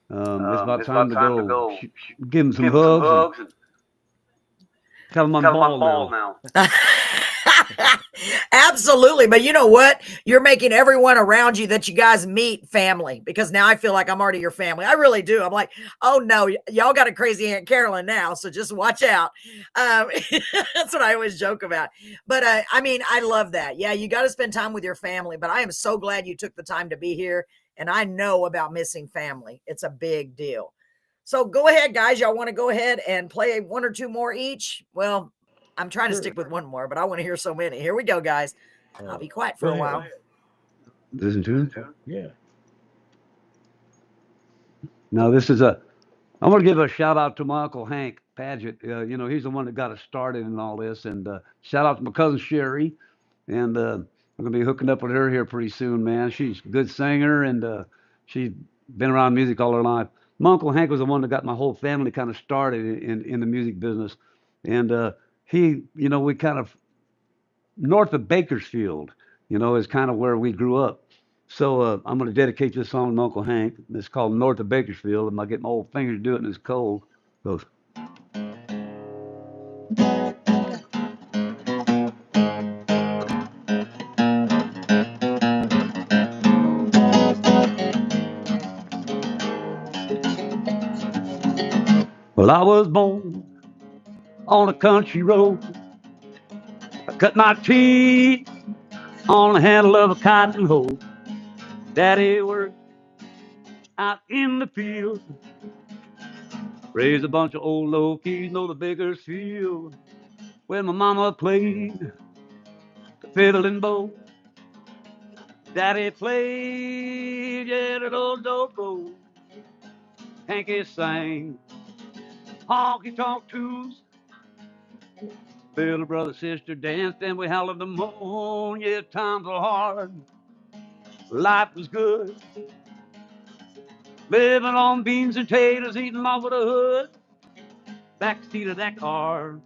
it's about time to go give them some hugs and tell them I'm bald now. Absolutely. But you know what? You're making everyone around you that you guys meet family, because now I feel like I'm already your family. I really do. I'm like, oh no, y'all got a crazy Aunt Carolyn now. So just watch out. That's what I always joke about. But I mean, I love that. Yeah, you got to spend time with your family, but I am so glad you took the time to be here. And I know about missing family. It's a big deal. So go ahead, guys. Y'all want to go ahead and play one or two more each? Well, I'm trying to stick with one more, but I want to hear so many. Here we go, guys. I'll be quiet for a while. Listen to it. Yeah. Now this is I want to give a shout out to my Uncle Hank Paget. You know, he's the one that got us started in all this. And shout out to my cousin Sherry. And I'm going to be hooking up with her here pretty soon, man. She's a good singer, and she's been around music all her life. My Uncle Hank was the one that got my whole family kind of started in the music business. And he, you know, we kind of, north of Bakersfield, you know, is kind of where we grew up. So I'm going to dedicate this song to Uncle Hank. It's called North of Bakersfield. I get my old fingers to do it, and it's cold. It goes. Well, I was born on a country road. I cut my teeth on the handle of a cotton hoe. Daddy worked out in the field, raised a bunch of old lokies, know the Bakersfield, where my mama played the fiddle and bow. Daddy played, yeah, the old dobro. Hanky sang, honky tonk tunes. Little brother, sister danced, and we howled the moon. Yeah, times were hard, life was good. Living on beans and taters, eating off of the hood. Backseat of that car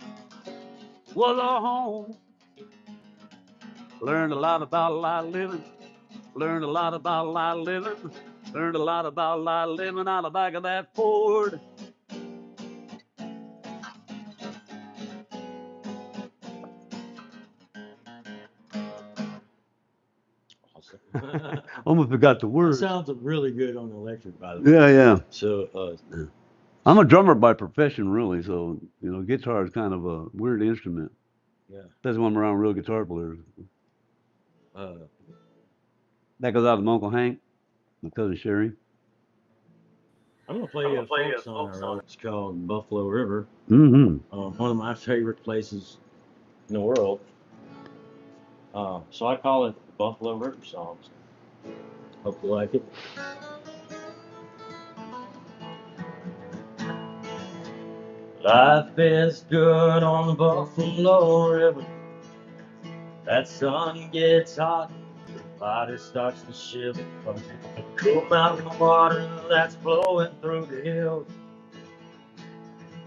was our home. Learned a lot about a lot of living. Learned a lot about a lot of living. Learned a lot about a lot of living out the back of that Ford. Awesome. Almost forgot the That words. sounds really good on the electric, by the way. Yeah, yeah. So, I'm a drummer by profession, really. So, you know, guitar is kind of a weird instrument. yeah. That's when I'm around real guitar players. Uh, That goes out to my Uncle Hank, my cousin Sherry. I'm gonna play you a folk song I wrote. It's called Buffalo River. Mm-hmm. One of my favorite places in the world. So I call it the Buffalo River Songs. Hope you like it. Life is good on the Buffalo River. That sun gets hot, the body starts to shiver from the cool mountain water that's flowing through the hills.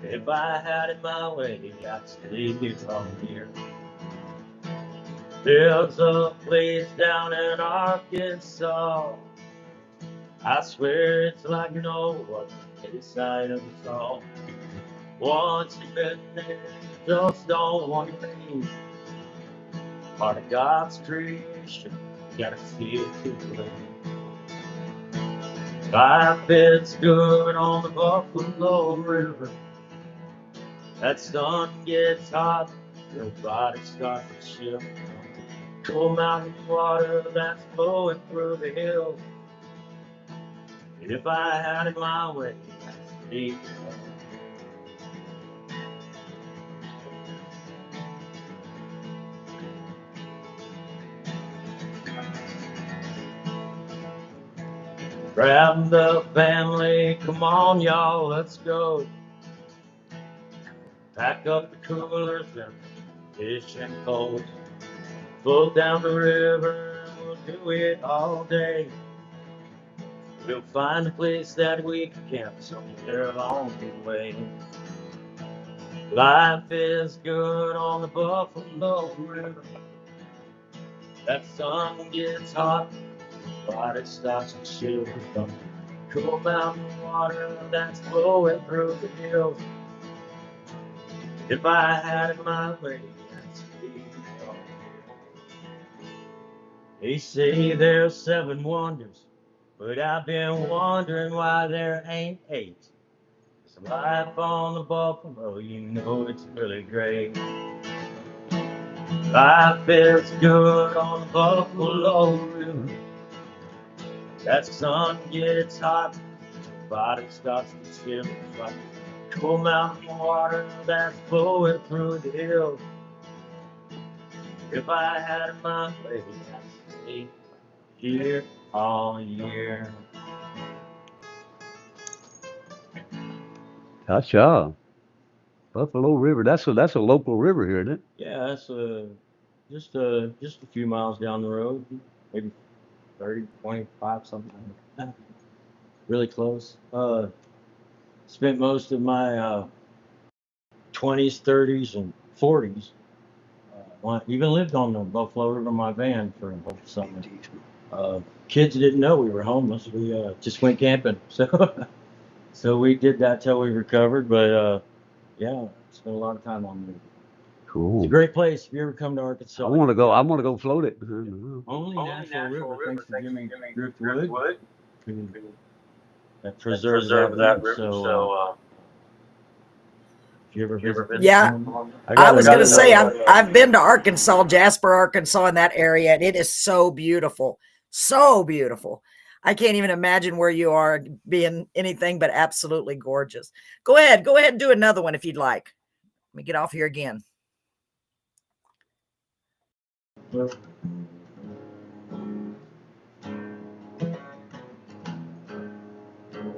If I had it my way, I'd stay here from here. There's a place down in Arkansas, I swear it's like no other side of the song. Once you've been there, you just don't want to leave. Part of God's creation, gotta see it to believe. Life is good on the Buffalo River. That sun gets hot, your body starts to shiver. Cool mountain water that's flowing through the hills. If I had it my way, I'd stay here. Grab the family, come on y'all, let's go. Pack up the coolers and fish and poles. Float down the river and we'll do it all day. We'll find a place that we can camp somewhere along the way. Life is good on the Buffalo River. That sun gets hot, body starts to shiver from the cool mountain water that's flowing through the hills. If I had it my way, I'd stay here. They say there's 7 wonders, but I've been wondering why there ain't 8. 'Cause life on the Buffalo, you know it's really great. Life is good on the Buffalo River. That sun gets hot, your body starts to shiver like Cool mountain water that's flowing through the hills. If I had my way, I'd stay here all year. Gotcha. Buffalo River. That's a local river here, isn't it? Yeah, that's just a few miles down the road, maybe 30, 25, something like that. Really close. Spent most of my 20s, 30s, and 40s. Even lived on the Buffalo River in my van for a whole summer. Kids didn't know we were homeless. We just went camping. So we did that till we recovered. But yeah, spent a lot of time on it. It's a Cool. great place. If you ever come to Arkansas, I want to go. I want to go float it. only natural river, thanks to Jimmy Driftwood, who that preserves that river. So if you ever visit, Yeah, I was going to say I've been to Arkansas, Jasper, Arkansas, in that area, and it is so beautiful, so beautiful. I can't even imagine where you are being anything but absolutely gorgeous. Go ahead and do another one if you'd like. Let me get off here again.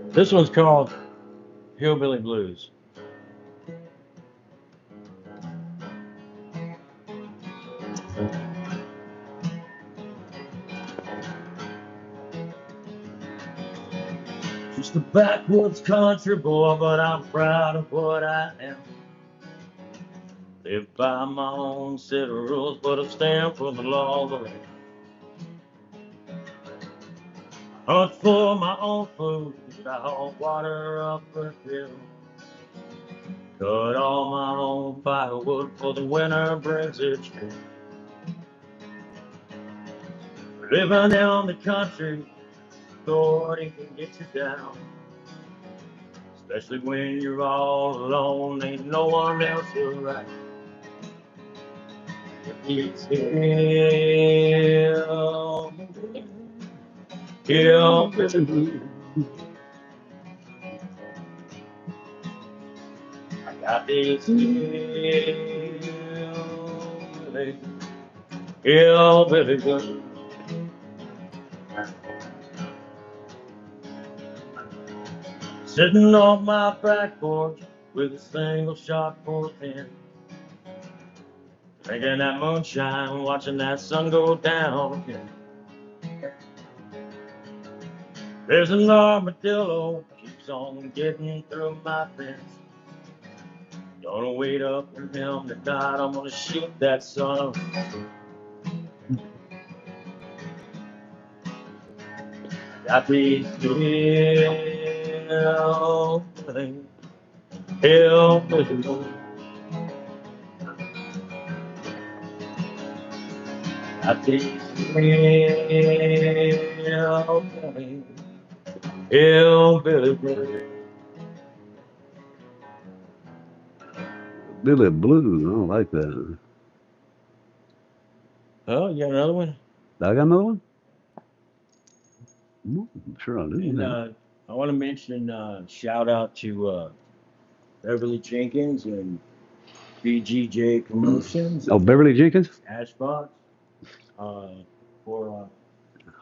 This one's called Hillbilly Blues. Just a backwoods country boy, but I'm proud of what I am. Live by my own set of rules, but I stand for the law of the land. Hunt for my own food, I haul water up the hill. Cut all my own firewood for the winter brings its chill. Living down the country, Lord, it can get you down. Especially when you're all alone, ain't no one else around. It's hillbilly blues. I got these hillbilly blues. Sitting on my back porch with a single shot for 10. Drinking that moonshine, watching that sun go down again. There's an armadillo, keeps on getting through my fence. Gonna wait up for him tonight, I'm gonna shoot that son. Got these hillbilly blues. Got these hillbilly blues. Billy Blues. I don't like that. Oh, you got another one? I got another one? Sure I do. And, I want to mention shout out to Beverly Jenkins and BGJ Promotions. Oh, Beverly Jenkins? Ashbox for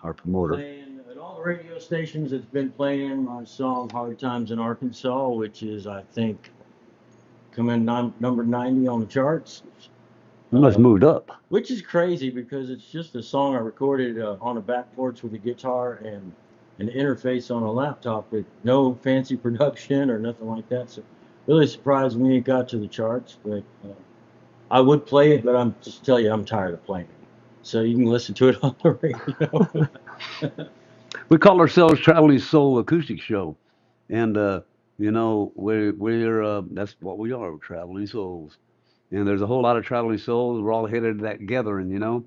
Our promoter. playing at all the radio stations. It's been playing my song Hard Times in Arkansas, which is, I think, coming number 90 on the charts. You must moved up. Which is crazy because it's just a song I recorded on a back porch with a guitar and an interface on a laptop with no fancy production or nothing like that. So really surprised when it got to the charts. But I would play it, but I'm just tell you I'm tired of playing it. So you can listen to it on the radio. We call ourselves Traveling Soul Acoustic Show, and you know we're that's what we are, traveling souls. And there's a whole lot of traveling souls. We're all headed to that gathering, you know.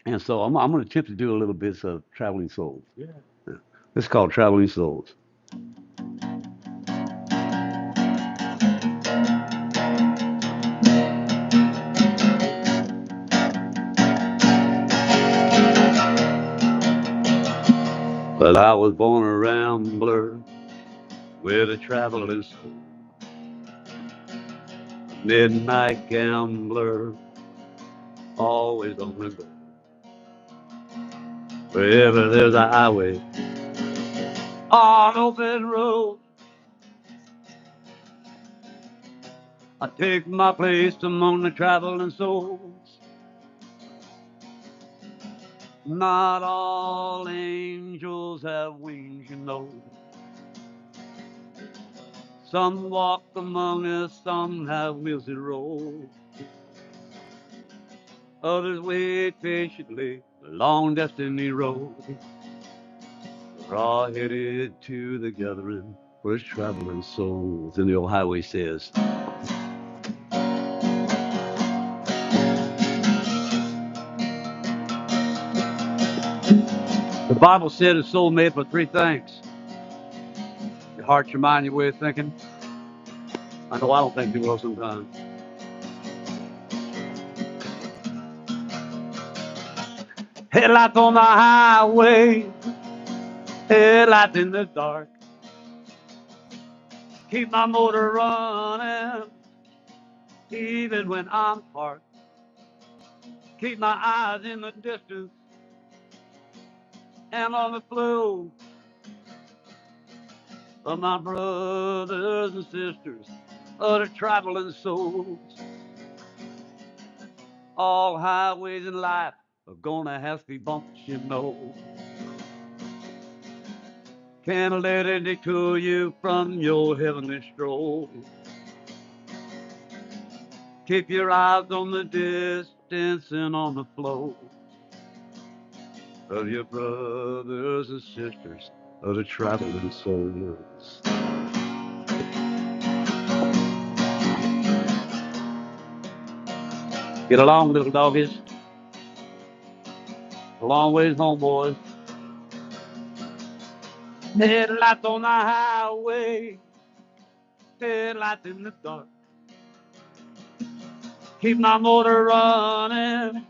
And so I'm going to attempt to do a little bit of traveling souls. Yeah. This is called Traveling Souls. Well, I was born a rambler with a traveling soul. midnight gambler, always on the go. Wherever there's a highway, on open road, I take my place among the traveling souls. Not all angels have wings, you know. Some walk among us, some have wheels that roll. Others wait patiently, a long destiny road. We're all headed to the gathering where it's traveling souls. And the old highway says, the Bible said a soul made for three things: your heart, your mind, your way of thinking. I know I don't think too well sometimes. Headlights on the highway, headlights in the dark. Keep my motor running, even when I'm parked. Keep my eyes in the distance and on the flow of my brothers and sisters, other traveling souls. All highways in life are gonna have speed bumps, you know. Can't let it detour you from your heavenly stroll. Keep your eyes on the distance and on the flow of your brothers and sisters, other traveling souls. Get along, little doggies. A long ways home, boys. Headlights on the highway, headlights in the dark. Keep my motor running,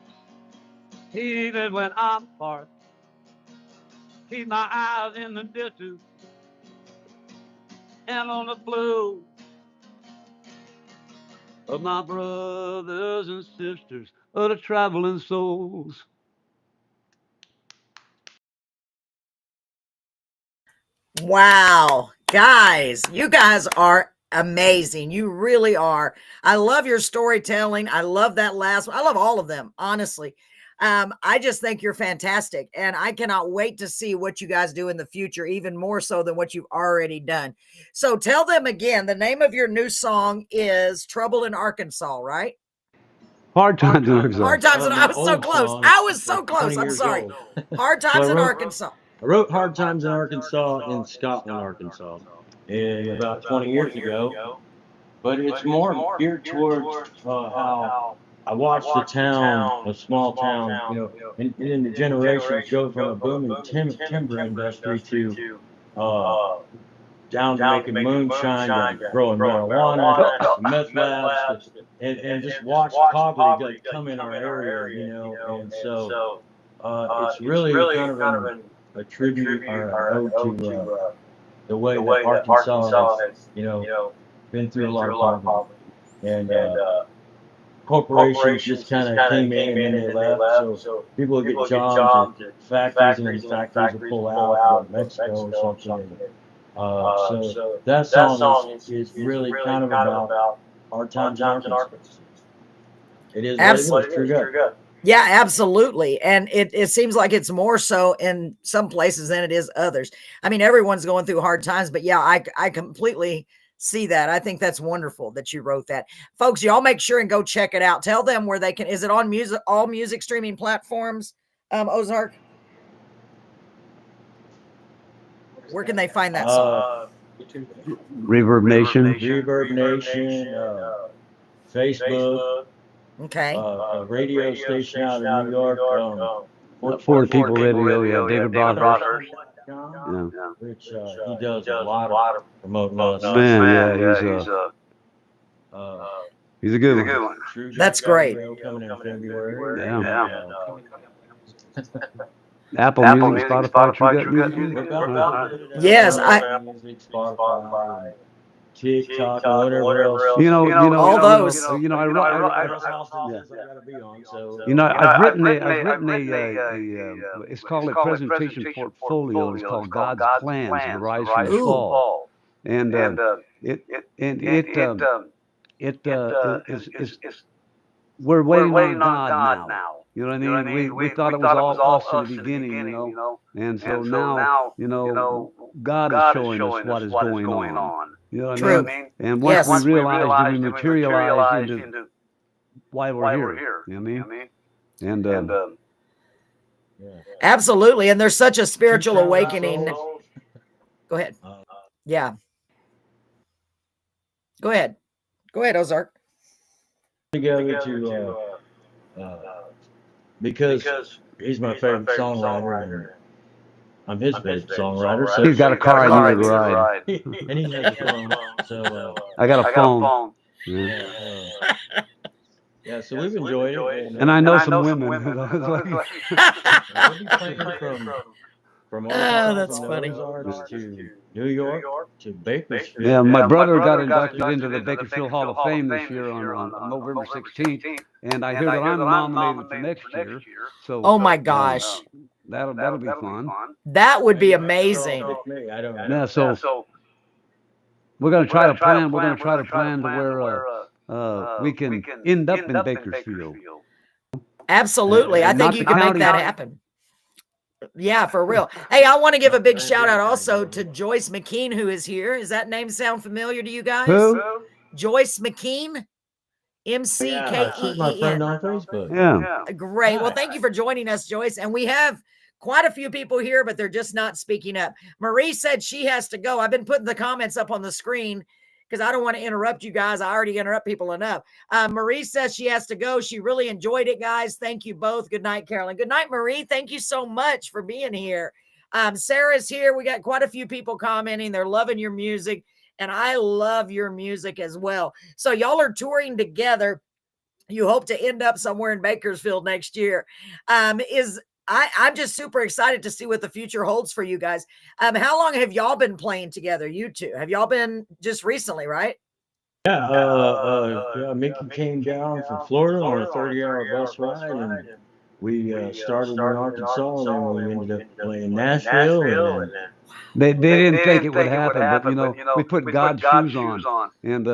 even when I'm parked. Keep my eyes in the distance and on the blue of my brothers and sisters, of the traveling souls. Wow, guys, you guys are amazing. You really are. I love your storytelling. I love that last one. I love all of them, honestly. I just think you're fantastic, and I cannot wait to see what you guys do in the future, even more so than what you've already done. So tell them again, the name of your new song is Trouble in Arkansas, right? Hard times in Arkansas. Hard Times in My I was so old close. song, I was it's so like 20 close. I'm years sorry. old. Hard So Times in Arkansas. I wrote Hard Times in Arkansas in Scotland, Arkansas, in about 20 years ago. But it's more geared towards how I watched the town, a small town, and in the generations go from a booming timber industry to uh, down to making moonshine, to growing marijuana, to meth labs, and just watch poverty like come in our area, and so it's really kind of a tribute or an ode to the way that Arkansas has, been through a lot of poverty, and corporations just kind of came in and then they left. So people will get jobs at factories, and then factories will pull out, go to Mexico or something. And, so that song is really kind of about hard times in Arkansas. It is what it is, true God. Yeah, absolutely. And it seems like it's more so in some places than it is others. I mean, everyone's going through hard times, but yeah, I completely see that. I think that's wonderful that you wrote that. Folks, y'all make sure and go check it out. Tell them where they can. Is it on all music streaming platforms, Ozark? Where can they find that song? Reverb Nation. Reverb Nation, Facebook, Okay. a radio station out in New York, For People Radio, yeah, David Broadhurst. Yeah. which he does a lot of promoting us. Man, yeah, he's a good one. True That's God great. Radio coming in February. Yeah. And, Apple Music, Spotify, True Gut Music. we're about to put it out Yes, on Apple Music, Spotify, and TikTok and whatever else. All those. I gotta be on. So I've written it's called a presentation portfolio. It's called God's Plans, the Rise and the Ooh. Fall, and it's we're waiting on God now. You know what I mean? We thought it was all us in the beginning, and so now, God is showing us what is going on. You know what I mean? And once we realize, we materialize into why we're here. You know what I mean? And Absolutely. And there's such a spiritual awakening. Go ahead. Yeah. Go ahead. Go ahead, Ozark. Together to because he's my favorite songwriter and I'm his favorite songwriter. So he's got a car I need to ride. And he has a phone. So I got a phone. Yeah, so we've enjoyed it. And I know some women. We'll be playing from that's funny. Ozark to New York to Bakersfield. Yeah, my brother got inducted into the Bakersfield Hall of Fame this year on November 16th, and I hear that I'm nominated for next year. So, oh my gosh, that'll be fun. That would be amazing. I don't know. Yeah, so we're gonna try to plan. We're gonna try to plan to where we can end up in Bakersfield. Absolutely, I think you can make that happen. Yeah, for real. Hey, I want to give a big shout out also to Joyce McKean, who is here. Does that name sound familiar to you guys? Who? Joyce McKean. McKeen. My friend on Facebook. Yeah. Great. Well, thank you for joining us, Joyce. And we have quite a few people here, but they're just not speaking up. Marie said she has to go. I've been putting the comments up on the screen because I don't want to interrupt you guys. I already interrupt people enough. Marie says she has to go. She really enjoyed it, guys. Thank you both. Good night, Carolyn. Good night, Marie. Thank you so much for being here. Sarah's here. We got quite a few people commenting. They're loving your music, and I love your music as well. So y'all are touring together. You hope to end up somewhere in Bakersfield next year. I'm just super excited to see what the future holds for you guys. How long have y'all been playing together, you two? Have y'all been just recently, right? Yeah, Mickey came down from Florida on a 30-hour bus ride, and we started in Arkansas, and then we ended up playing Nashville, and then They didn't think it would happen, but we put God's shoes on, and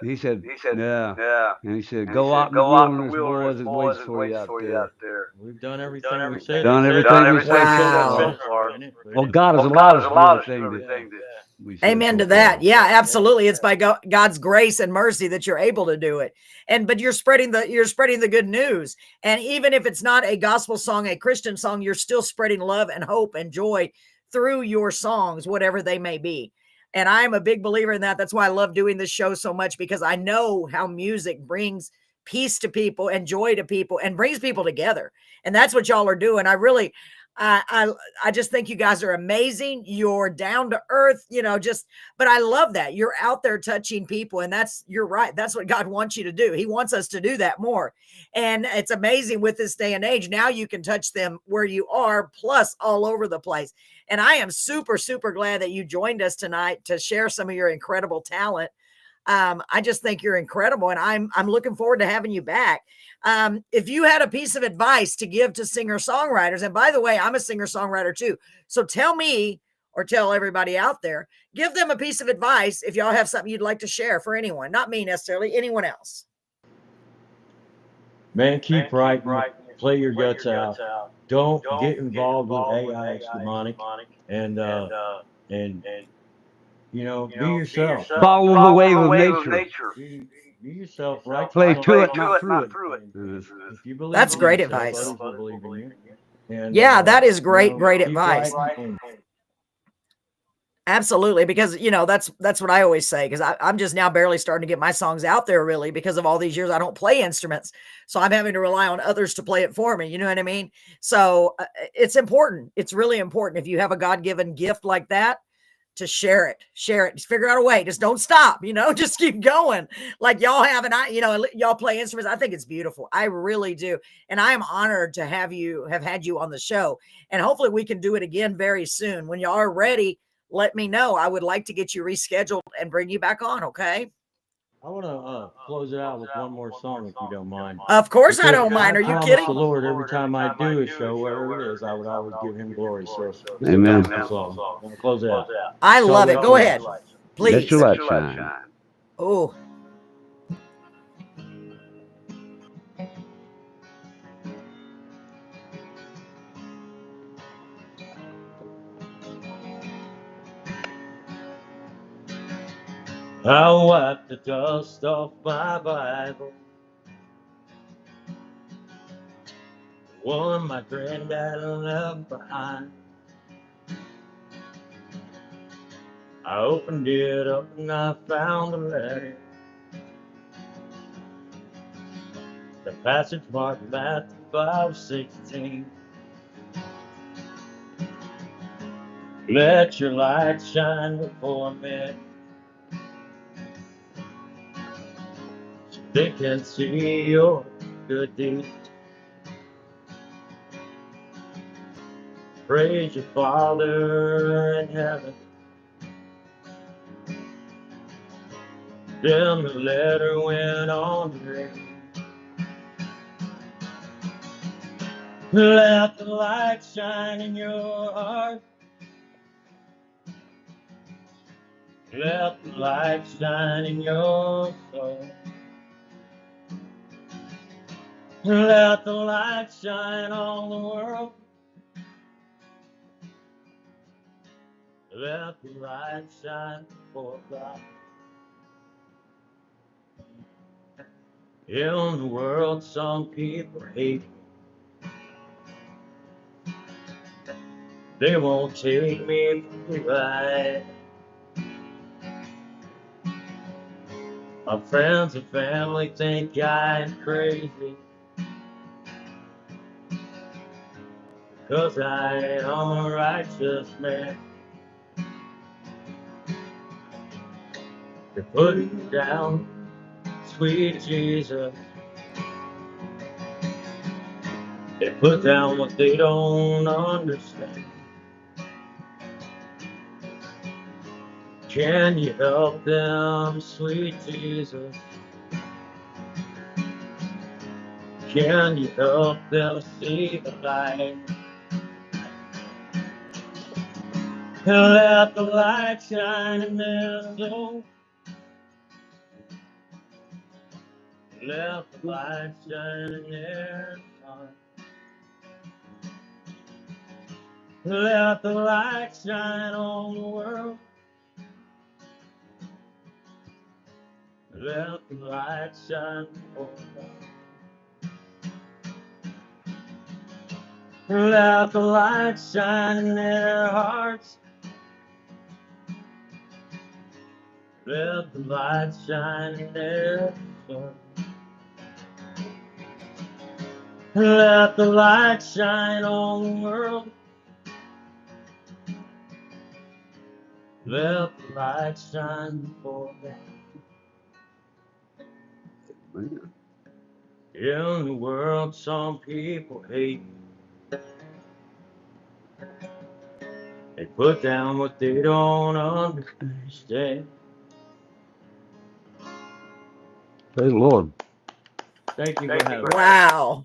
he said, yeah, and he said, go out in the wilderness, boys, it waits for you out there. we've done everything we said. Done everything we said. Wow. Well, God has allowed us to do everything that we said. Amen to that. Yeah, absolutely. It's by God's grace and mercy that you're able to do it. But you're spreading the good news. And even if it's not a gospel song, a Christian song, you're still spreading love and hope and joy through your songs, whatever they may be. And I'm a big believer in that. That's why I love doing this show so much, because I know how music brings peace to people and joy to people and brings people together. And that's what y'all are doing. I just think you guys are amazing. You're down to earth, but I love that you're out there touching people. And you're right. That's what God wants you to do. He wants us to do that more. And it's amazing with this day and age. Now you can touch them where you are, plus all over the place. And I am super, super glad that you joined us tonight to share some of your incredible talent. I just think you're incredible, and I'm looking forward to having you back. If you had a piece of advice to give to singer-songwriters, and by the way, I'm a singer-songwriter too. So tell me, or tell everybody out there, give them a piece of advice if y'all have something you'd like to share for anyone, not me necessarily, anyone else. Man, keep writing, play your guts out. Don't get involved with AI, it's demonic, and be yourself. Follow the wave of nature. Be yourself, right? Play to it, not through it. If you believe That's in great yourself, advice. others will believe in you. And, That is great keep advice. writing. Absolutely, because that's what I always say, because I'm just now barely starting to get my songs out there, really, because of all these years I don't play instruments, so I'm having to rely on others to play it for me. You know what I mean? So it's important. It's really important if you have a God-given gift like that, to share it. Just figure out a way. Just don't stop. Just keep going like y'all have. And y'all play instruments. I think it's beautiful. I really do. And I am honored to have had you on the show. And hopefully we can do it again very soon. When y'all are ready, let me know. I would like to get you rescheduled and bring you back on. Okay. I want to close it out with one more song, if you don't mind. Of course, I Because don't mind. I Are you promised kidding? the Lord every time I do a show, wherever it is, I would always give him glory. So it's a Amen. gospel song. I'm going to close it out. I It's called love it. Let Go Your ahead, Light Shine. please. Let your light shine. Oh, I'll wipe the dust off my Bible, the one my granddad left behind. I opened it up and I found a letter, the passage marked Matthew 5:16. Let your light shine before men, so they can see your good deeds. Praise your Father in heaven. Then the letter went on to read, let the light shine in your heart. Let the light shine in your soul. Let the light shine on the world. Let the light shine for God. In the world, some people hate me. They won't take me for the ride. My friends and family think I'm crazy, 'cause I am a righteous man. They're putting down sweet Jesus. They put down what they don't understand. Can you help them, sweet Jesus? Can you help them see the light? And let the light shine in their soul. Let the light shine in their heart. Let the light shine on the world. Let the light shine for God. Let the light shine in their hearts. Let the light shine in their soul. Let the light shine on the world. Let the light shine for them. In the world, some people hate me. They put down what they don't understand. Praise the Lord. Thank you for having me. wow.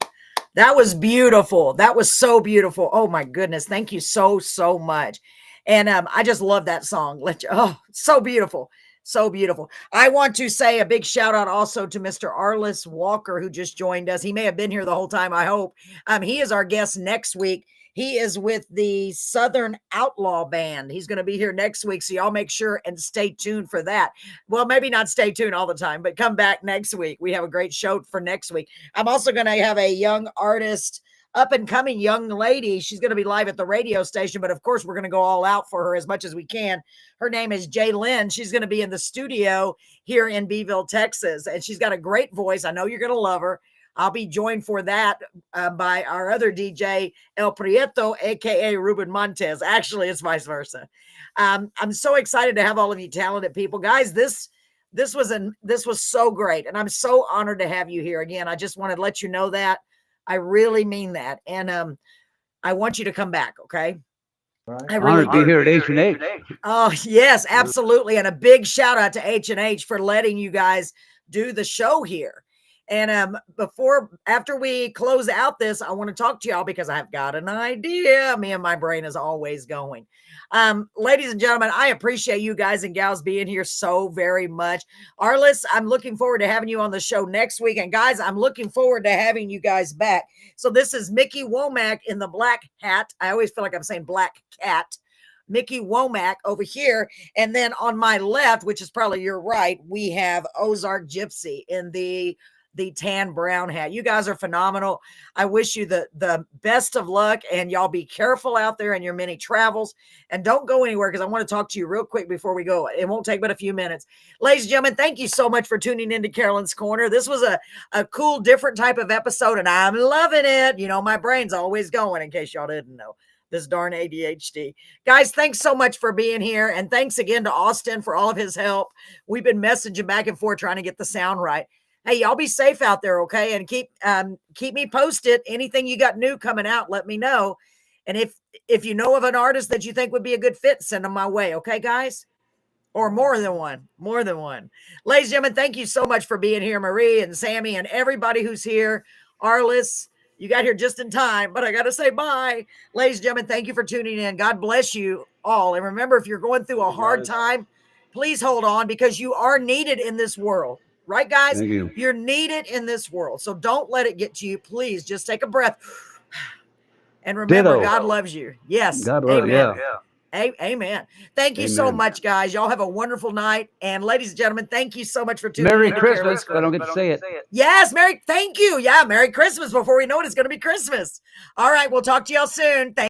That was beautiful. That was so beautiful. Oh my goodness. Thank you so, so much. And I just love that song. Oh, so beautiful. So beautiful. I want to say a big shout out also to Mr. Arliss Walker, who just joined us. He may have been here the whole time, I hope. He is our guest next week. He is with the Southern Outlaw Band. He's going to be here next week. So y'all make sure and stay tuned for that. Well, maybe not stay tuned all the time, but come back next week. We have a great show for next week. I'm also going to have a young artist, up and coming young lady. She's going to be live at the radio station, but of course we're going to go all out for her as much as we can. Her name is Jay Lynn. She's going to be in the studio here in Beeville, Texas, and she's got a great voice. I know you're going to love her. I'll be joined for that by our other DJ, El Prieto, aka Ruben Montez. Actually, it's vice versa. I'm so excited to have all of you talented people, guys. This was so great, and I'm so honored to have you here again. I just wanted to let you know that. I really mean that. And I want you to come back, okay? Right? I really Honored to be here at H&H. Oh, yes, absolutely. And a big shout out to H&H for letting you guys do the show here. And after we close out this, I want to talk to y'all because I've got an idea. Me and my brain is always going. Ladies and gentlemen, I appreciate you guys and gals being here so very much. Arliss, I'm looking forward to having you on the show next week. And guys, I'm looking forward to having you guys back. So this is Mickey Womack in the black hat. I always feel like I'm saying black cat. Mickey Womack over here. And then on my left, which is probably your right, we have Ozark Gypsy in the tan brown hat. You guys are phenomenal. I wish you the best of luck, and y'all be careful out there in your many travels, and don't go anywhere because I want to talk to you real quick before we go. It won't take but a few minutes. Ladies and gentlemen, thank you so much for tuning into Carolyn's Corner. This was a cool, different type of episode, and I'm loving it. You know, my brain's always going, in case y'all didn't know. This darn ADHD. Guys, thanks so much for being here. And thanks again to Austin for all of his help. We've been messaging back and forth trying to get the sound right. Hey, y'all be safe out there, okay? And keep me posted. Anything you got new coming out, let me know. And if you know of an artist that you think would be a good fit, send them my way, okay, guys? Or more than one. Ladies and gentlemen, thank you so much for being here, Marie and Sammy and everybody who's here. Arliss, you got here just in time, but I got to say bye. Ladies and gentlemen, thank you for tuning in. God bless you all. And remember, if you're going through a hard time, please hold on because you are needed in this world. Right, guys? Thank you. You're needed in this world. So don't let it get to you. Please just take a breath. And remember, Ditto. God loves you. Yes. God loves, Amen. yeah. Amen. Thank you so much, guys. Y'all have a wonderful night. And ladies and gentlemen, thank you so much for tuning in. Merry Christmas. I don't get to say it. Yes, thank you. Yeah, Merry Christmas. Before we know it, it's going to be Christmas. All right, we'll talk to y'all soon.